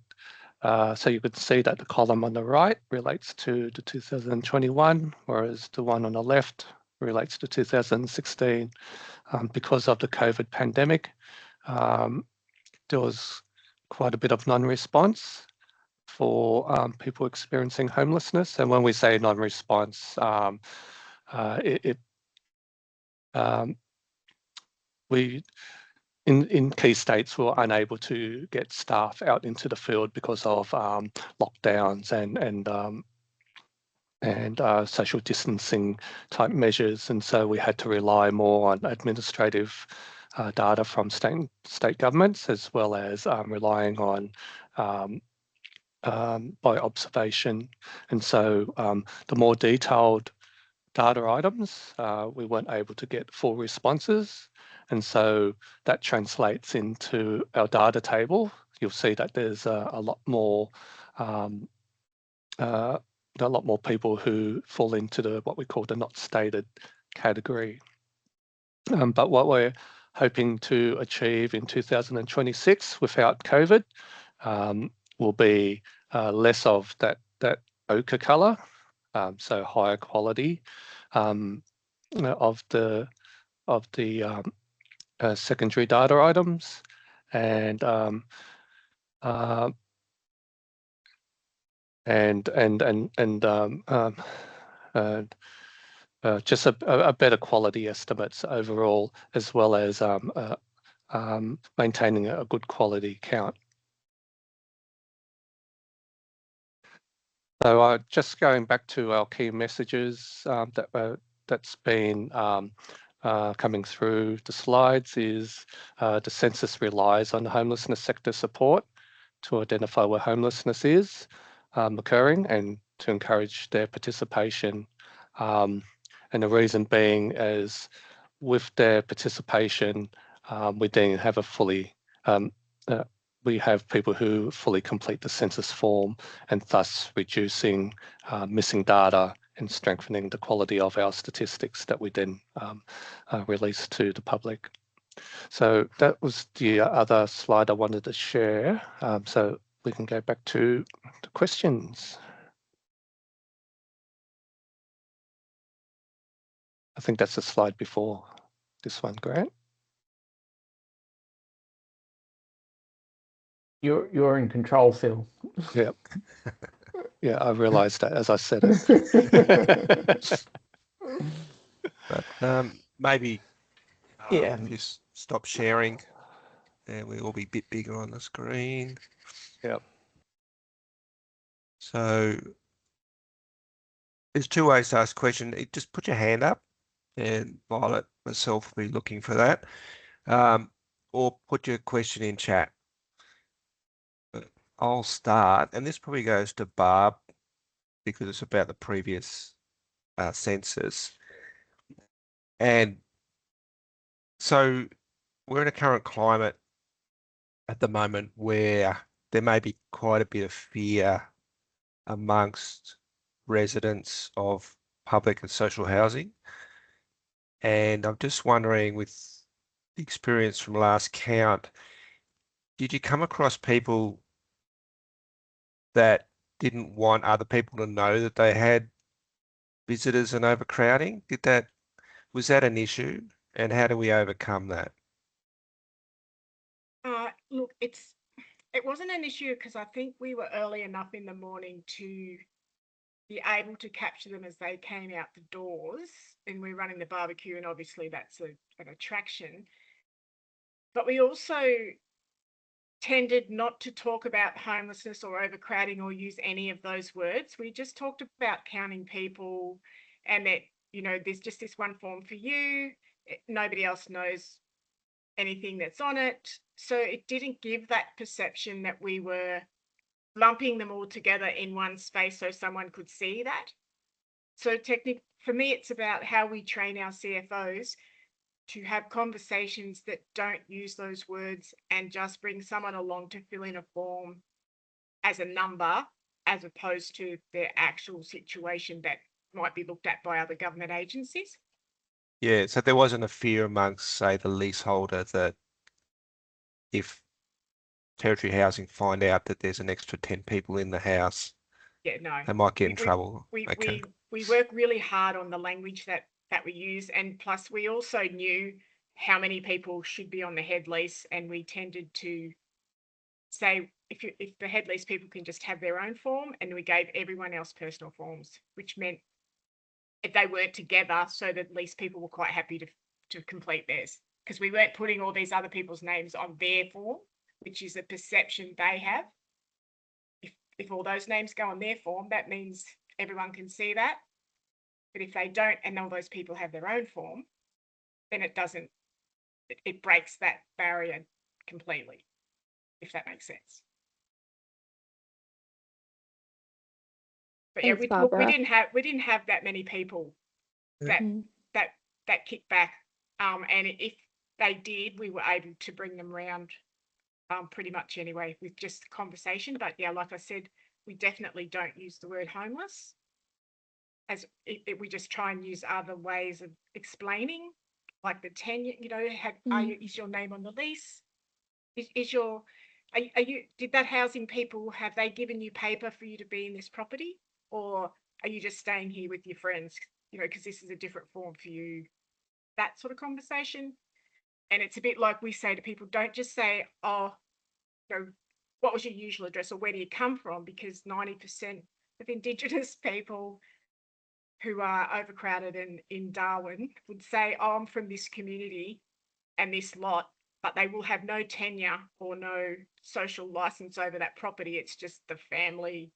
So you could see that the column on the right relates to the 2021, whereas the one on the left relates to 2016. Because of the COVID pandemic, there was quite a bit of non-response for people experiencing homelessness. And when we say non-response, we in key states were unable to get staff out into the field because of lockdowns and social distancing type measures, and so we had to rely more on administrative data from state governments, as well as relying on by observation. And so the more detailed data items, we weren't able to get full responses. And so that translates into our data table. You'll see that there's a lot more people who fall into what we call the not stated category. But what we're hoping to achieve in 2026 without COVID will be less of that ochre colour, so higher quality of the secondary data items, and just a better quality estimates overall, as well as maintaining a good quality count. So just going back to our key messages that's been coming through the slides is the census relies on the homelessness sector support to identify where homelessness is occurring and to encourage their participation. And the reason being is with their participation, we then have a fully we have people who fully complete the census form, and thus reducing missing data and strengthening the quality of our statistics that we then release to the public. So that was the other slide I wanted to share. So we can go back to the questions. I think that's the slide before this one, Grant. You're in control, Phil. Yeah. Yeah, I realised that as I said it. But maybe Yeah. if you stop sharing, and we will be a bit bigger on the screen. Yep. So there's two ways to ask a question. Just put your hand up, and Violet, myself, will be looking for that. Or put your question in chat. I'll start, and this probably goes to Barb because it's about the previous census. And so we're in a current climate at the moment where there may be quite a bit of fear amongst residents of public and social housing. And I'm just wondering, with experience from last count, did you come across people that didn't want other people to know that they had visitors and overcrowding? Was that an issue? And how do we overcome that? Look, it wasn't an issue because I think we were early enough in the morning to be able to capture them as they came out the doors, and we're running the barbecue, and obviously that's an attraction. But we also tended not to talk about homelessness or overcrowding or use any of those words. We just talked about counting people, and that, there's just this one form for you. Nobody else knows anything that's on it. So it didn't give that perception that we were lumping them all together in one space so someone could see that. So for me, it's about how we train our CFOs to have conversations that don't use those words and just bring someone along to fill in a form as a number, as opposed to their actual situation that might be looked at by other government agencies. Yeah, so there wasn't a fear amongst, say, the leaseholder that if Territory Housing find out that there's an extra 10 people in the house, Yeah, no, they might get in trouble. we work really hard on the language that we use, and plus we also knew how many people should be on the head lease, and we tended to say if the head lease people can just have their own form, and we gave everyone else personal forms, which meant if they weren't together, so that lease people were quite happy to complete theirs, because we weren't putting all these other people's names on their form, which is a perception they have. If all those names go on their form, that means everyone can see that. But if they don't, and all those people have their own form, then it breaks that barrier completely, if that makes sense. But Thanks, yeah, Barbara. we didn't have that many people that kicked back. And if they did, we were able to bring them around pretty much anyway with just conversation. But yeah, like I said, we definitely don't use the word homeless. We just try and use other ways of explaining, like the tenure. Is your name on the lease? Did that housing people, have they given you paper for you to be in this property, or are you just staying here with your friends? Because this is a different form for you. That sort of conversation. And it's a bit like we say to people, don't just say, oh, what was your usual address or where do you come from? Because 90% of Indigenous people who are overcrowded in Darwin would say, oh, I'm from this community and this lot, but they will have no tenure or no social license over that property. It's just the family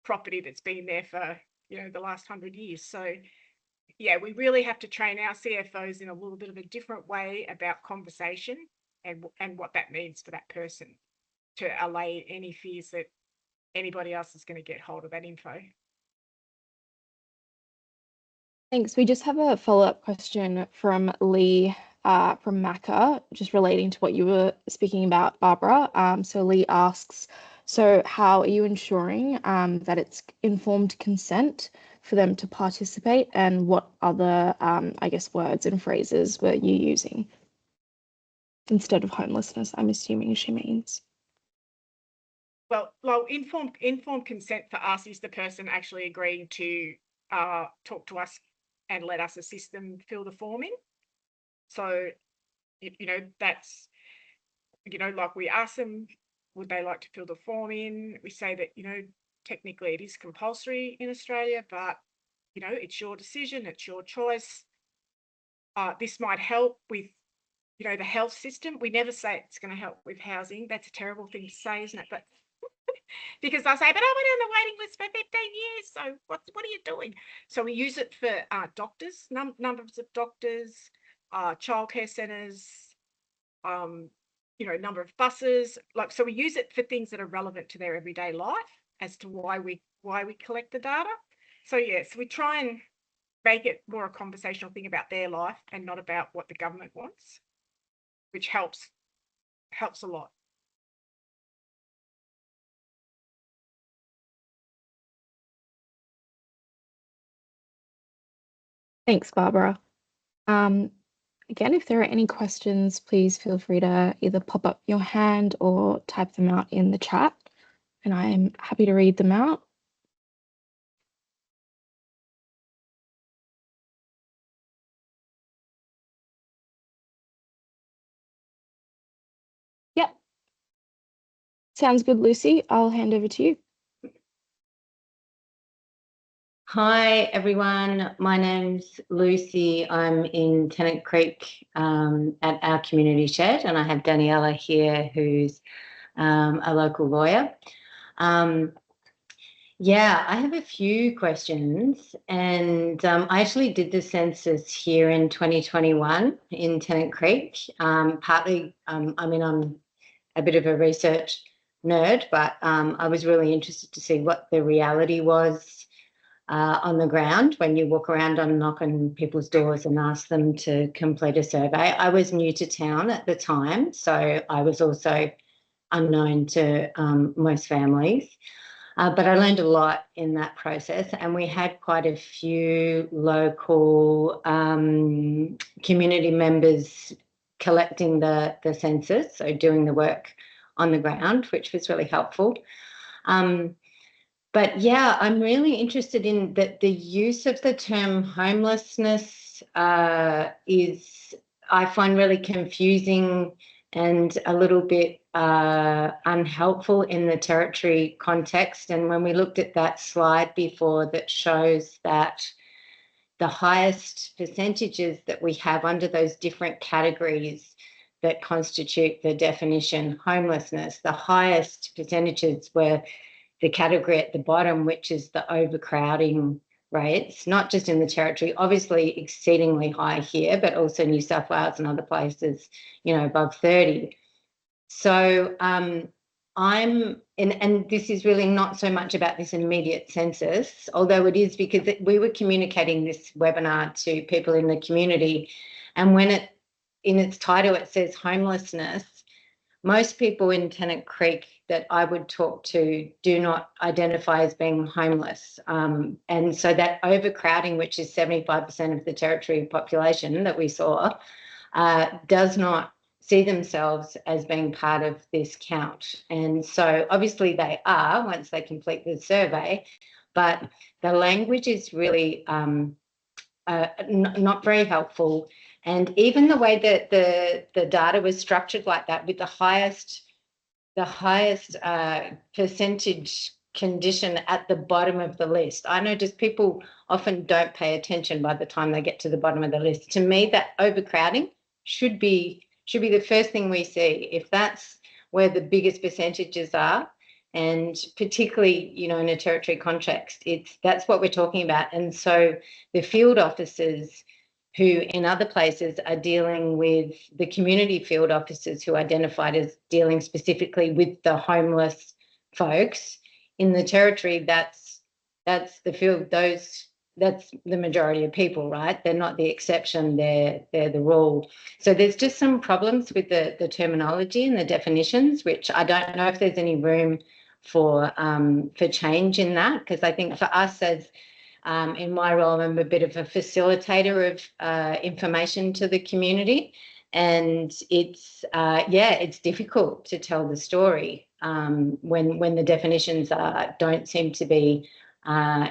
property that's been there for, the last 100 years. So yeah, we really have to train our CFOs in a little bit of a different way about conversation and what that means for that person, to allay any fears that anybody else is going to get hold of that info. Thanks. We just have a follow-up question from Lee from Macca, just relating to what you were speaking about, Barbara. So Lee asks, so how are you ensuring that it's informed consent for them to participate, and what other, words and phrases were you using instead of homelessness, I'm assuming she means? Well, informed consent for us is the person actually agreeing to talk to us and let us assist them fill the form in. So, that's, like we ask them, would they like to fill the form in? We say that, technically it is compulsory in Australia, but, it's your decision, it's your choice. This might help with, the health system. We never say it's going to help with housing. That's a terrible thing to say, isn't it? But because they'll say, but I've been on the waiting list for 15 years. So what are you doing? So we use it for doctors, numbers of doctors, childcare centres, number of buses. So we use it for things that are relevant to their everyday life as to why we collect the data. So yes, we try and make it more a conversational thing about their life and not about what the government wants, which helps a lot. Thanks, Barbara. Again, if there are any questions, please feel free to either pop up your hand or type them out in the chat, and I'm happy to read them out. Yep. Sounds good, Lucy. I'll hand over to you. Hi, everyone. My name's Lucy. I'm in Tennant Creek at our community shed, and I have Daniela here, who's a local lawyer. Yeah, I have a few questions, and I actually did the census here in 2021 in Tennant Creek. Partly, I mean, I'm a bit of a research nerd, but I was really interested to see what the reality was on the ground when you walk around and knock on people's doors and ask them to complete a survey. I was new to town at the time, so I was also unknown to most families. But I learned a lot in that process, and we had quite a few local community members collecting the census, so doing the work on the ground, which was really helpful. But yeah, I'm really interested in that the use of the term homelessness is, I find, really confusing and a little bit unhelpful in the territory context. And when we looked at that slide before that shows that the highest percentages that we have under those different categories that constitute the definition homelessness, the highest percentages were the category at the bottom, which is the overcrowding rates, not just in the territory, obviously exceedingly high here, but also New South Wales and other places, you know, above 30. So and this is really not so much about this immediate census, although it is, because we were communicating this webinar to people in the community, and when in its title it says homelessness, most people in Tennant Creek that I would talk to do not identify as being homeless. And so that overcrowding, which is 75% of the territory population that we saw, does not see themselves as being part of this count. And so obviously they are once they complete the survey, but the language is really not very helpful. And even the way that the data was structured like that, with the highest percentage condition at the bottom of the list. I know just people often don't pay attention by the time they get to the bottom of the list. To me, that overcrowding should be the first thing we see. If that's where the biggest percentages are, and particularly, you know, in a territory context, that's what we're talking about. And so the field officers who in other places are dealing with, the community field officers who identified as dealing specifically with the homeless folks in the territory, that's the field, that's the majority of people, right? They're not the exception, they're the rule. So there's just some problems with the terminology and the definitions, which I don't know if there's any room for change in that, because I think for us as in my role, I'm a bit of a facilitator of information to the community, and it's difficult to tell the story when the definitions don't seem to be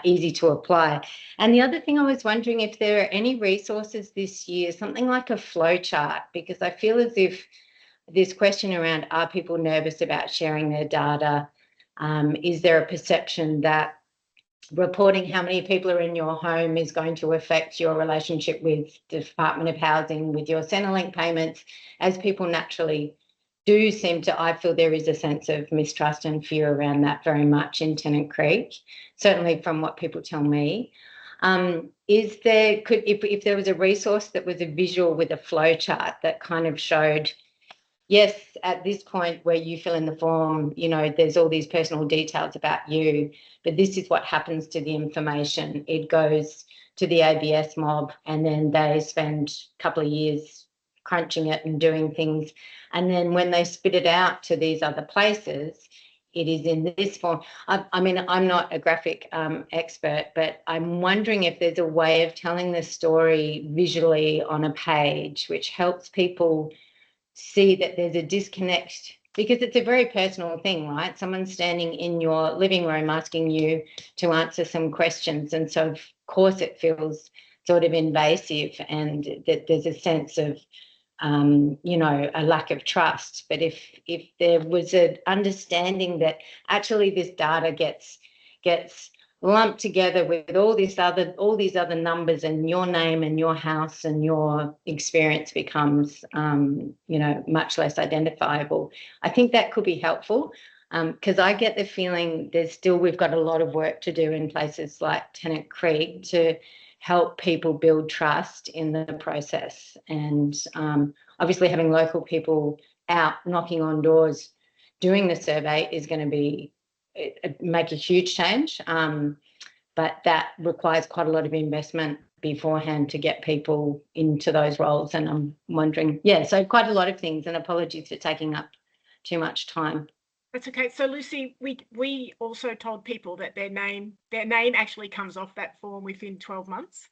easy to apply. And the other thing, I was wondering if there are any resources this year, something like a flow chart, because I feel as if this question around, are people nervous about sharing their data? Is there a perception that reporting how many people are in your home is going to affect your relationship with the Department of Housing, with your Centrelink payments, as people naturally do seem to, I feel there is a sense of mistrust and fear around that very much in Tennant Creek, certainly from what people tell me. If there was a resource that was a visual with a flow chart that kind of showed, yes, at this point where you fill in the form, you know, there's all these personal details about you, but this is what happens to the information. It goes to the ABS mob, and then they spend a couple of years crunching it and doing things. And then when they spit it out to these other places, it is in this form. I mean, I'm not a graphic expert, but I'm wondering if there's a way of telling the story visually on a page, which helps people see that there's a disconnect, because it's a very personal thing, right? Someone's standing in your living room asking you to answer some questions. And so, of course, it feels sort of invasive, and that there's a sense of a lack of trust. But if there was an understanding that actually this data gets lumped together with all these other numbers, and your name and your house and your experience becomes much less identifiable, I think that could be helpful. Because I get the feeling we've got a lot of work to do in places like Tennant Creek to help people build trust in the process. And obviously having local people out knocking on doors doing the survey is going to make a huge change. But that requires quite a lot of investment beforehand to get people into those roles. And I'm wondering, so quite a lot of things, and apologies for taking up too much time. That's okay. So Lucy, we also told people that their name actually comes off that form within 12 months,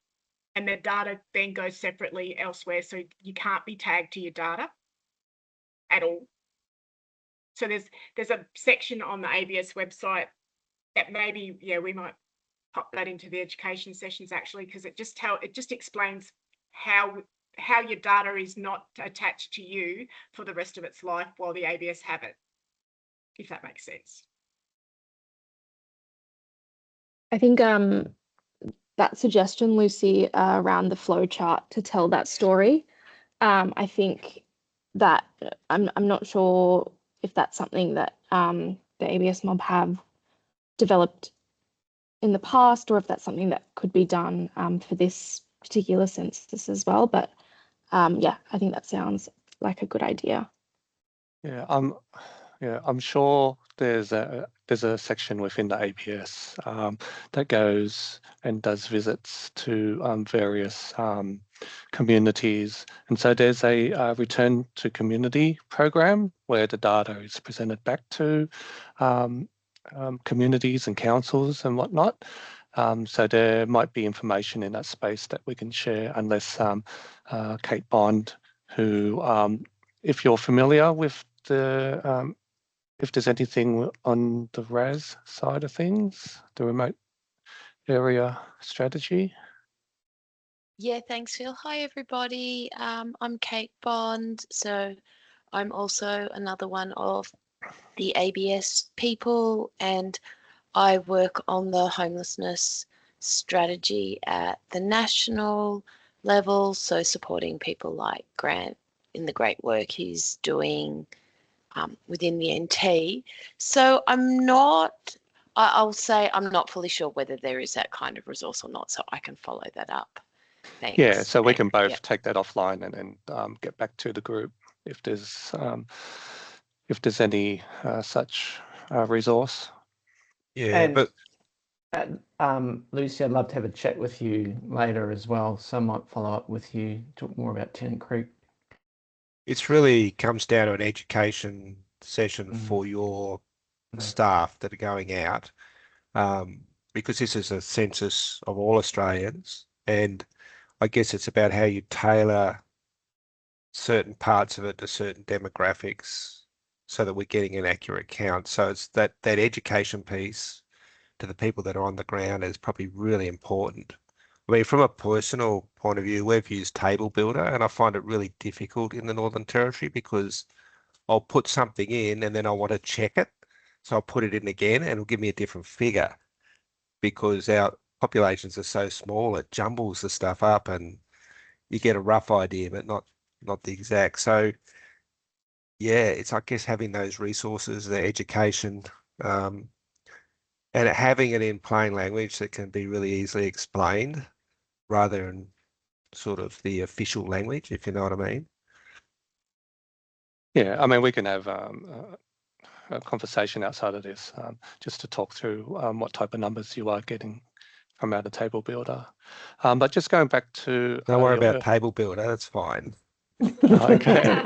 and their data then goes separately elsewhere. So you can't be tagged to your data at all. So there's a section on the ABS website that maybe we might pop that into the education sessions actually, because it just explains how your data is not attached to you for the rest of its life while the ABS have it, if that makes sense. I think that suggestion, Lucy, around the flow chart to tell that story, I think that I'm not sure if that's something that the ABS mob have developed in the past, or if that's something that could be done for this particular census as well. But I think that sounds like a good idea. Yeah, I'm sure there's a section within the ABS that goes and does visits to various communities, and so there's a return to community program where the data is presented back to communities and councils and whatnot. So there might be information in that space that we can share, unless Kate Bond, who, if you're familiar with the if there's anything on the RAS side of things, the remote area strategy. Yeah, thanks, Phil. Hi, everybody. I'm Kate Bond. So I'm also another one of the ABS people, and I work on the homelessness strategy at the national level. So supporting people like Grant in the great work he's doing within the NT. So I'll say I'm not fully sure whether there is that kind of resource or not, so I can follow that up. Thanks. Yeah, so we can both take that offline and get back to the group if there's any such resource. Yeah, but Lucy, I'd love to have a chat with you later as well. So I might follow up with you, talk more about Tennant Creek. it's really comes down to an education session for your staff that are going out, because this is a census of all Australians, and I guess it's about how you tailor certain parts of it to certain demographics so that we're getting an accurate count. So it's that education piece to the people that are on the ground is probably really important. I mean, from a personal point of view, we've used Table Builder, and I find it really difficult in the Northern Territory because I'll put something in and then I want to check it. So I'll put it in again and it'll give me a different figure because our populations are so small, it jumbles the stuff up and you get a rough idea, but not the exact. So yeah, it's, I guess, having those resources, the education, and having it in plain language that can be really easily explained rather than sort of the official language, if you know what I mean. Yeah, I mean, we can have a conversation outside of this just to talk through what type of numbers you are getting from out of Table Builder. But just going back to... Don't worry about Table Builder, that's fine. Okay.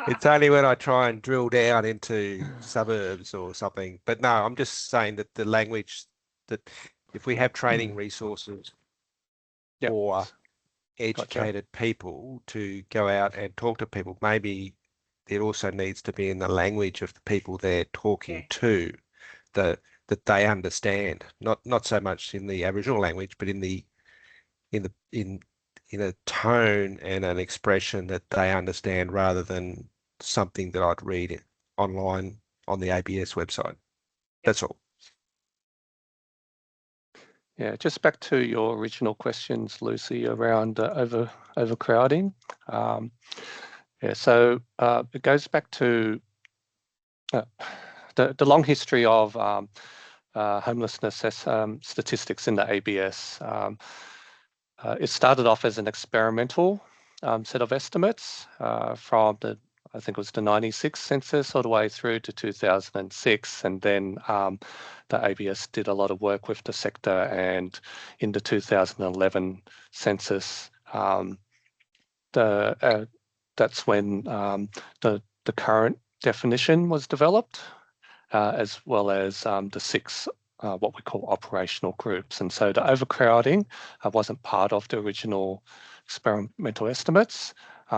It's only when I try and drill down into suburbs or something. But no, I'm just saying that the language that if we have training resources Yep. for Gotcha. educated people to go out and talk to people, maybe it also needs to be in the language of the people they're talking to, that they understand. Not so much in the Aboriginal language, but in a tone and an expression that they understand rather than something that I'd read online on the ABS website. That's all. Yeah, just back to your original questions, Lucy, around overcrowding. Yeah, so it goes back to the long history of homelessness statistics in the ABS. It started off as an experimental set of estimates from I think it was the 96 census all the way through to 2006. And then the ABS did a lot of work with the sector, and in the 2011 census, that's when the current definition was developed, as well as the 6 what we call operational groups. And so the overcrowding wasn't part of the original experimental estimates,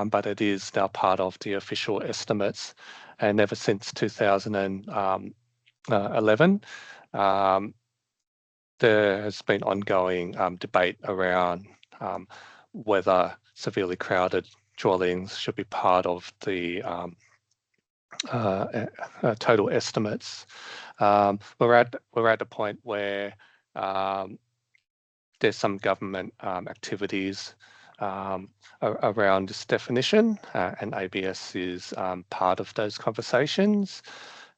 but it is now part of the official estimates. And ever since 2011, there has been ongoing debate around whether severely crowded dwellings should be part of the total estimates. We're at the point where there's some government activities around this definition, and ABS is part of those conversations.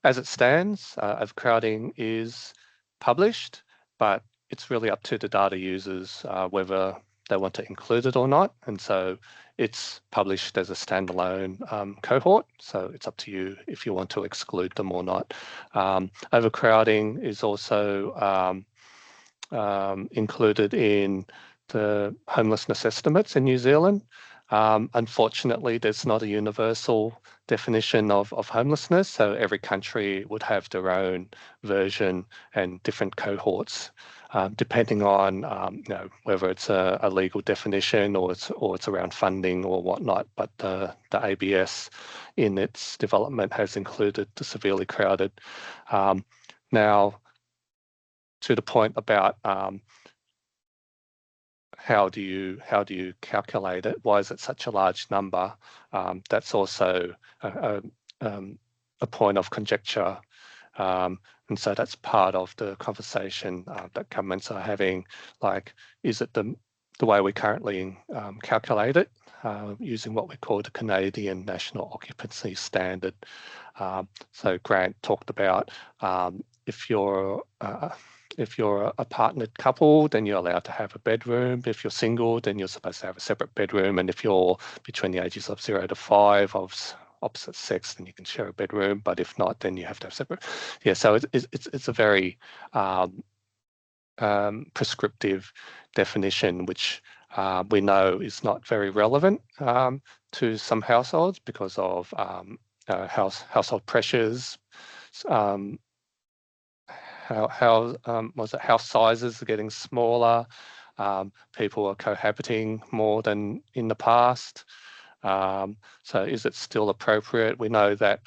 As it stands, overcrowding is published, but it's really up to the data users whether they want to include it or not. And so it's published as a standalone cohort. So it's up to you if you want to exclude them or not. Overcrowding is also included in the homelessness estimates in New Zealand. Unfortunately, there's not a universal definition of homelessness, so every country would have their own version and different cohorts, depending on whether it's a legal definition or it's around funding or whatnot. But the ABS in its development has included the severely crowded. Now, to the point about how do you calculate it? Why is it such a large number? That's also a point of conjecture, and so that's part of the conversation that governments are having. Like, is it the way we currently calculate it, using what we call the Canadian National Occupancy Standard? So Grant talked about if you're a partnered couple, then you're allowed to have a bedroom. If you're single, then you're supposed to have a separate bedroom. And if you're between the ages of 0 to 5 of opposite sex, then you can share a bedroom. But if not, then you have to have separate. Yeah, so it's a very prescriptive definition, which we know is not very relevant to some households because of household pressures. House sizes are getting smaller. People are cohabiting more than in the past. So is it still appropriate? We know that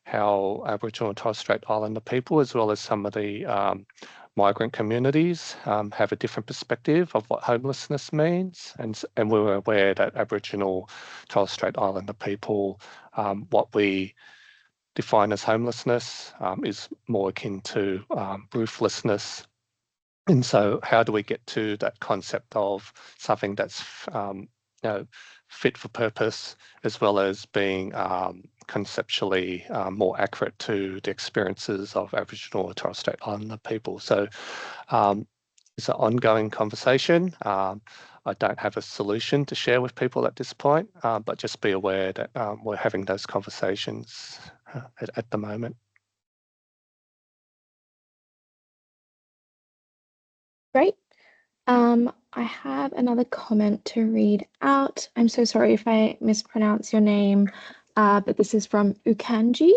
how Aboriginal and Torres Strait Islander people, as well as some of the migrant communities, have a different perspective of what homelessness means. And we were aware that Aboriginal Torres Strait Islander people, what we define as homelessness is more akin to rooflessness. And so how do we get to that concept of something that's fit for purpose, as well as being conceptually more accurate to the experiences of Aboriginal or Torres Strait Islander people? So it's an ongoing conversation. I don't have a solution to share with people at this point, but just be aware that we're having those conversations at the moment. Great. I have another comment to read out. I'm so sorry if I mispronounce your name. but this is from Ukanji.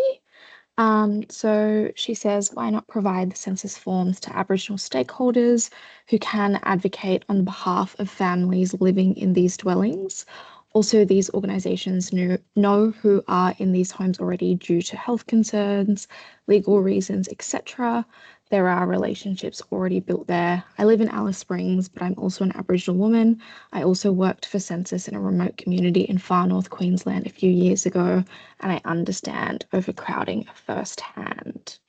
So she says, why not provide the census forms to Aboriginal stakeholders who can advocate on behalf of families living in these dwellings? Also, these organisations know who are in these homes already due to health concerns, legal reasons, etc. There are relationships already built there. I live in Alice Springs, but I'm also an Aboriginal woman. I also worked for Census in a remote community in far north Queensland a few years ago, and I understand overcrowding firsthand.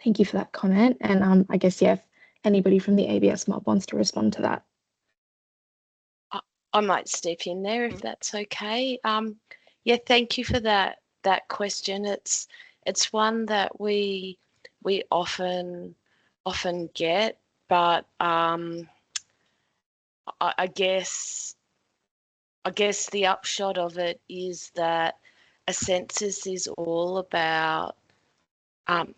Thank you for that comment. And I guess, yeah, if anybody from the ABS mob wants to respond to that. I might step in there if that's okay. Yeah, thank you for that question. It's one that we often get, but I guess the upshot of it is that a census is all about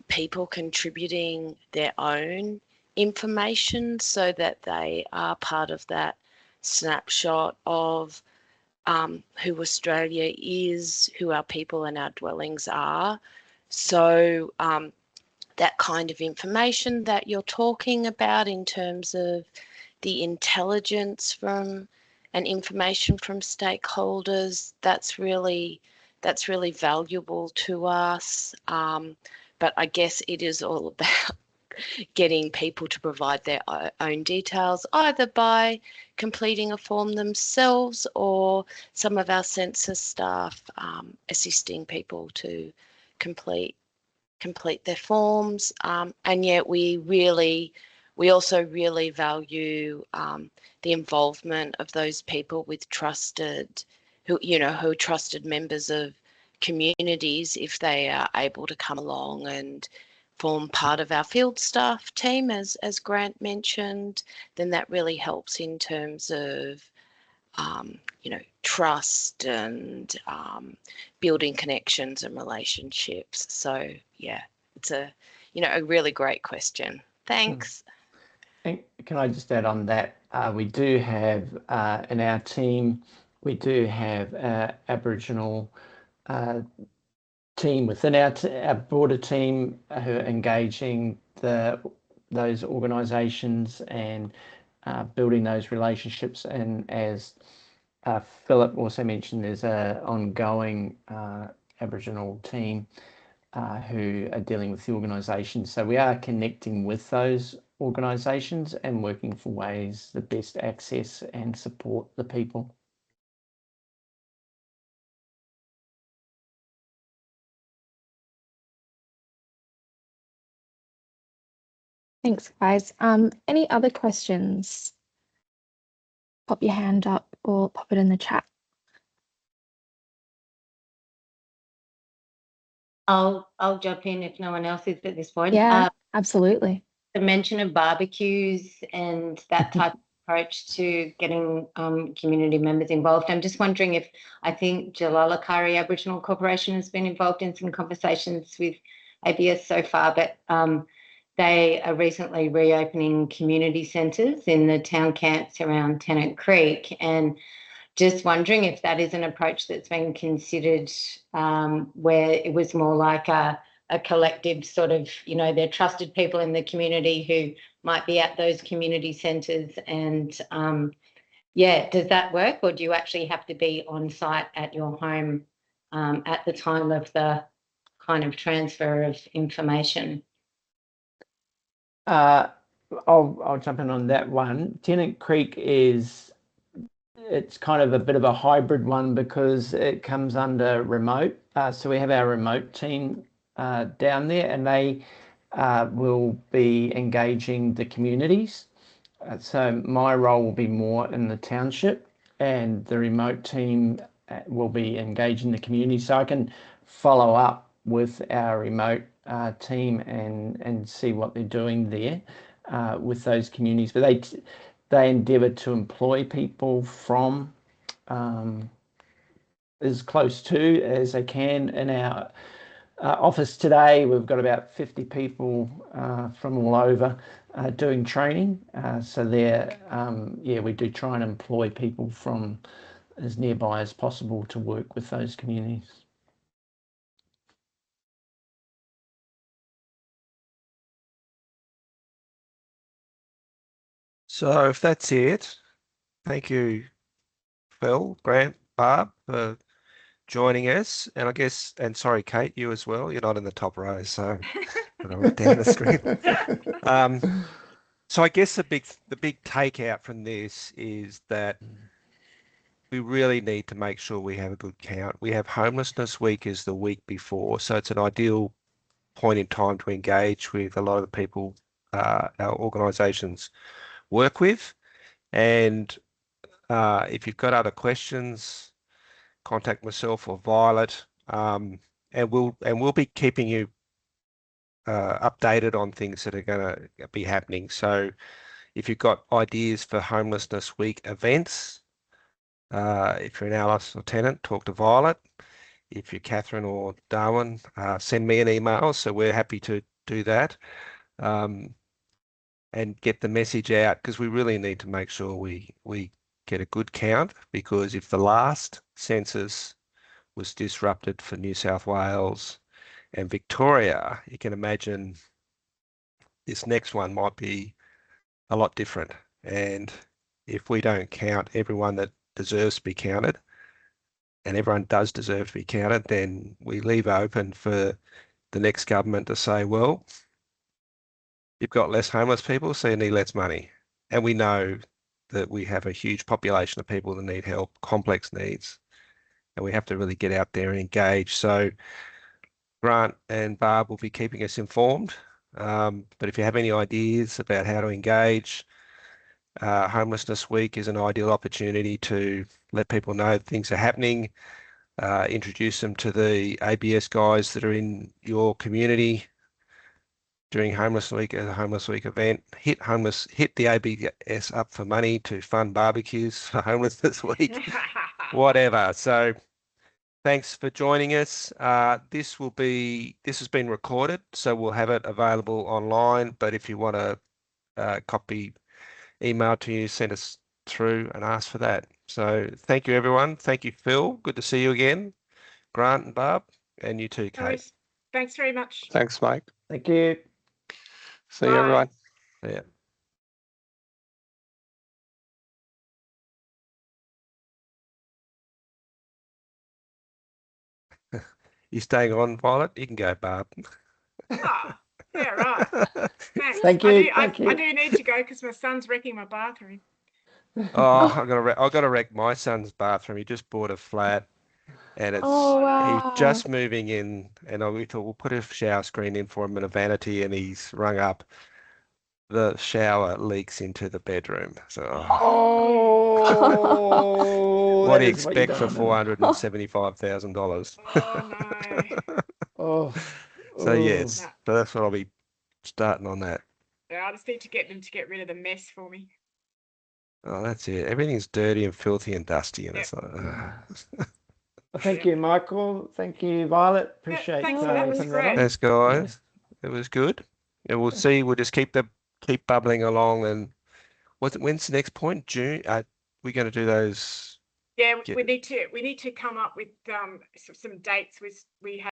people contributing their own information so that they are part of that snapshot of who Australia is, who our people and our dwellings are. So that kind of information that you're talking about in terms of the intelligence from and information from stakeholders, that's really valuable to us. But I guess it is all about getting people to provide their own details, either by completing a form themselves or some of our census staff assisting people to complete their forms. And yet we also really value the involvement of those people with who are trusted members of communities, if they are able to come along and form part of our field staff team, as Grant mentioned, then that really helps in terms of trust and building connections and relationships. So yeah, it's a really great question. Thanks. And can I just add on that? We do have in our team, we do have Aboriginal team within our broader team who are engaging those organisations and building those relationships. And as Philip also mentioned, there's an ongoing Aboriginal team who are dealing with the organisations. So we are connecting with those organisations and working for ways to best access and support the people. Thanks, guys. Any other questions? Pop your hand up or pop it in the chat. I'll jump in if no one else is at this point. Yeah, absolutely. The mention of barbecues and that type of approach to getting community members involved. I'm just wondering if, I think Jalalakari Aboriginal Corporation has been involved in some conversations with ABS so far, but they are recently reopening community centres in the town camps around Tennant Creek, and just wondering if that is an approach that's been considered, where it was more like a collective sort of, they're trusted people in the community who might be at those community centres, and does that work, or do you actually have to be on site at your home at the time of the kind of transfer of information? I'll jump in on that one. Tennant Creek it's kind of a bit of a hybrid one because it comes under remote. So we have our remote team down there, and they will be engaging the communities. So my role will be more in the township, and the remote team will be engaging the community. So I can follow up with our remote team and see what they're doing there with those communities. But they endeavour to employ people from as close to as they can. In our office today, we've got about 50 people from all over doing training. So we do try and employ people from as nearby as possible to work with those communities. So if that's it, thank you, Phil, Grant, Barb, for joining us. And I guess, and sorry, Kate, you as well. You're not in the top row, so I'm gonna look down the screen. So I guess the big takeout from this is that we really need to make sure we have a good count. We have Homelessness Week is the week before, so it's an ideal point in time to engage with a lot of the people our organisations work with. And if you've got other questions, contact myself or Violet, and we'll be keeping you updated on things that are going to be happening. So if you've got ideas for Homelessness Week events, if you're an Alice or Tenant, talk to Violet. If you're Catherine or Darwin, send me an email. So we're happy to do that and get the message out, because we really need to make sure we get a good count, because if the last census was disrupted for New South Wales and Victoria, you can imagine this next one might be a lot different. And if we don't count everyone that deserves to be counted, and everyone does deserve to be counted, then we leave open for the next government to say, well, you've got less homeless people, so you need less money. And we know that we have a huge population of people that need help, complex needs, and we have to really get out there and engage. So Grant and Barb will be keeping us informed. But if you have any ideas about how to engage, Homelessness Week is an ideal opportunity to let people know things are happening, introduce them to the ABS guys that are in your community during Homeless Week as a Homeless Week event. Hit the ABS up for money to fund barbecues for Homelessness Week, whatever. So thanks for joining us. This has been recorded, so we'll have it available online. But if you want a copy emailed to you, send us through and ask for that. So thank you, everyone. Thank you, Phil. Good to see you again. Grant and Barb, and you too, Kate. Thanks very much. Thanks, Mike. Thank you. See you, everyone. Yeah. You staying on, Violet? You can go, Barb. Ah, yeah, right. Thanks. Thank you. I do need to go because my son's wrecking my bathroom. Oh, I've got to wreck my son's bathroom. He just bought a flat, and it's Oh, wow. he's just moving in, and we thought we'll put a shower screen in for him and a vanity, and he's rung up. The shower leaks into the bedroom. So Oh, what do you that is expect for don't want. $475,000? Oh no. Oh, So yes, No. so that's what I'll be starting on that. Yeah, I just need to get them to get rid of the mess for me. Oh, that's it. Everything's dirty and filthy and dusty, and Yep. it's like, Well, thank you, Michael. Thank you, Violet. Appreciate thanks, that you was putting great. on. thanks, guys. It was good. And we'll see. We'll just keep bubbling along. And when's the next point? June? We're going to do those. Yeah, we need to come up with some dates. We have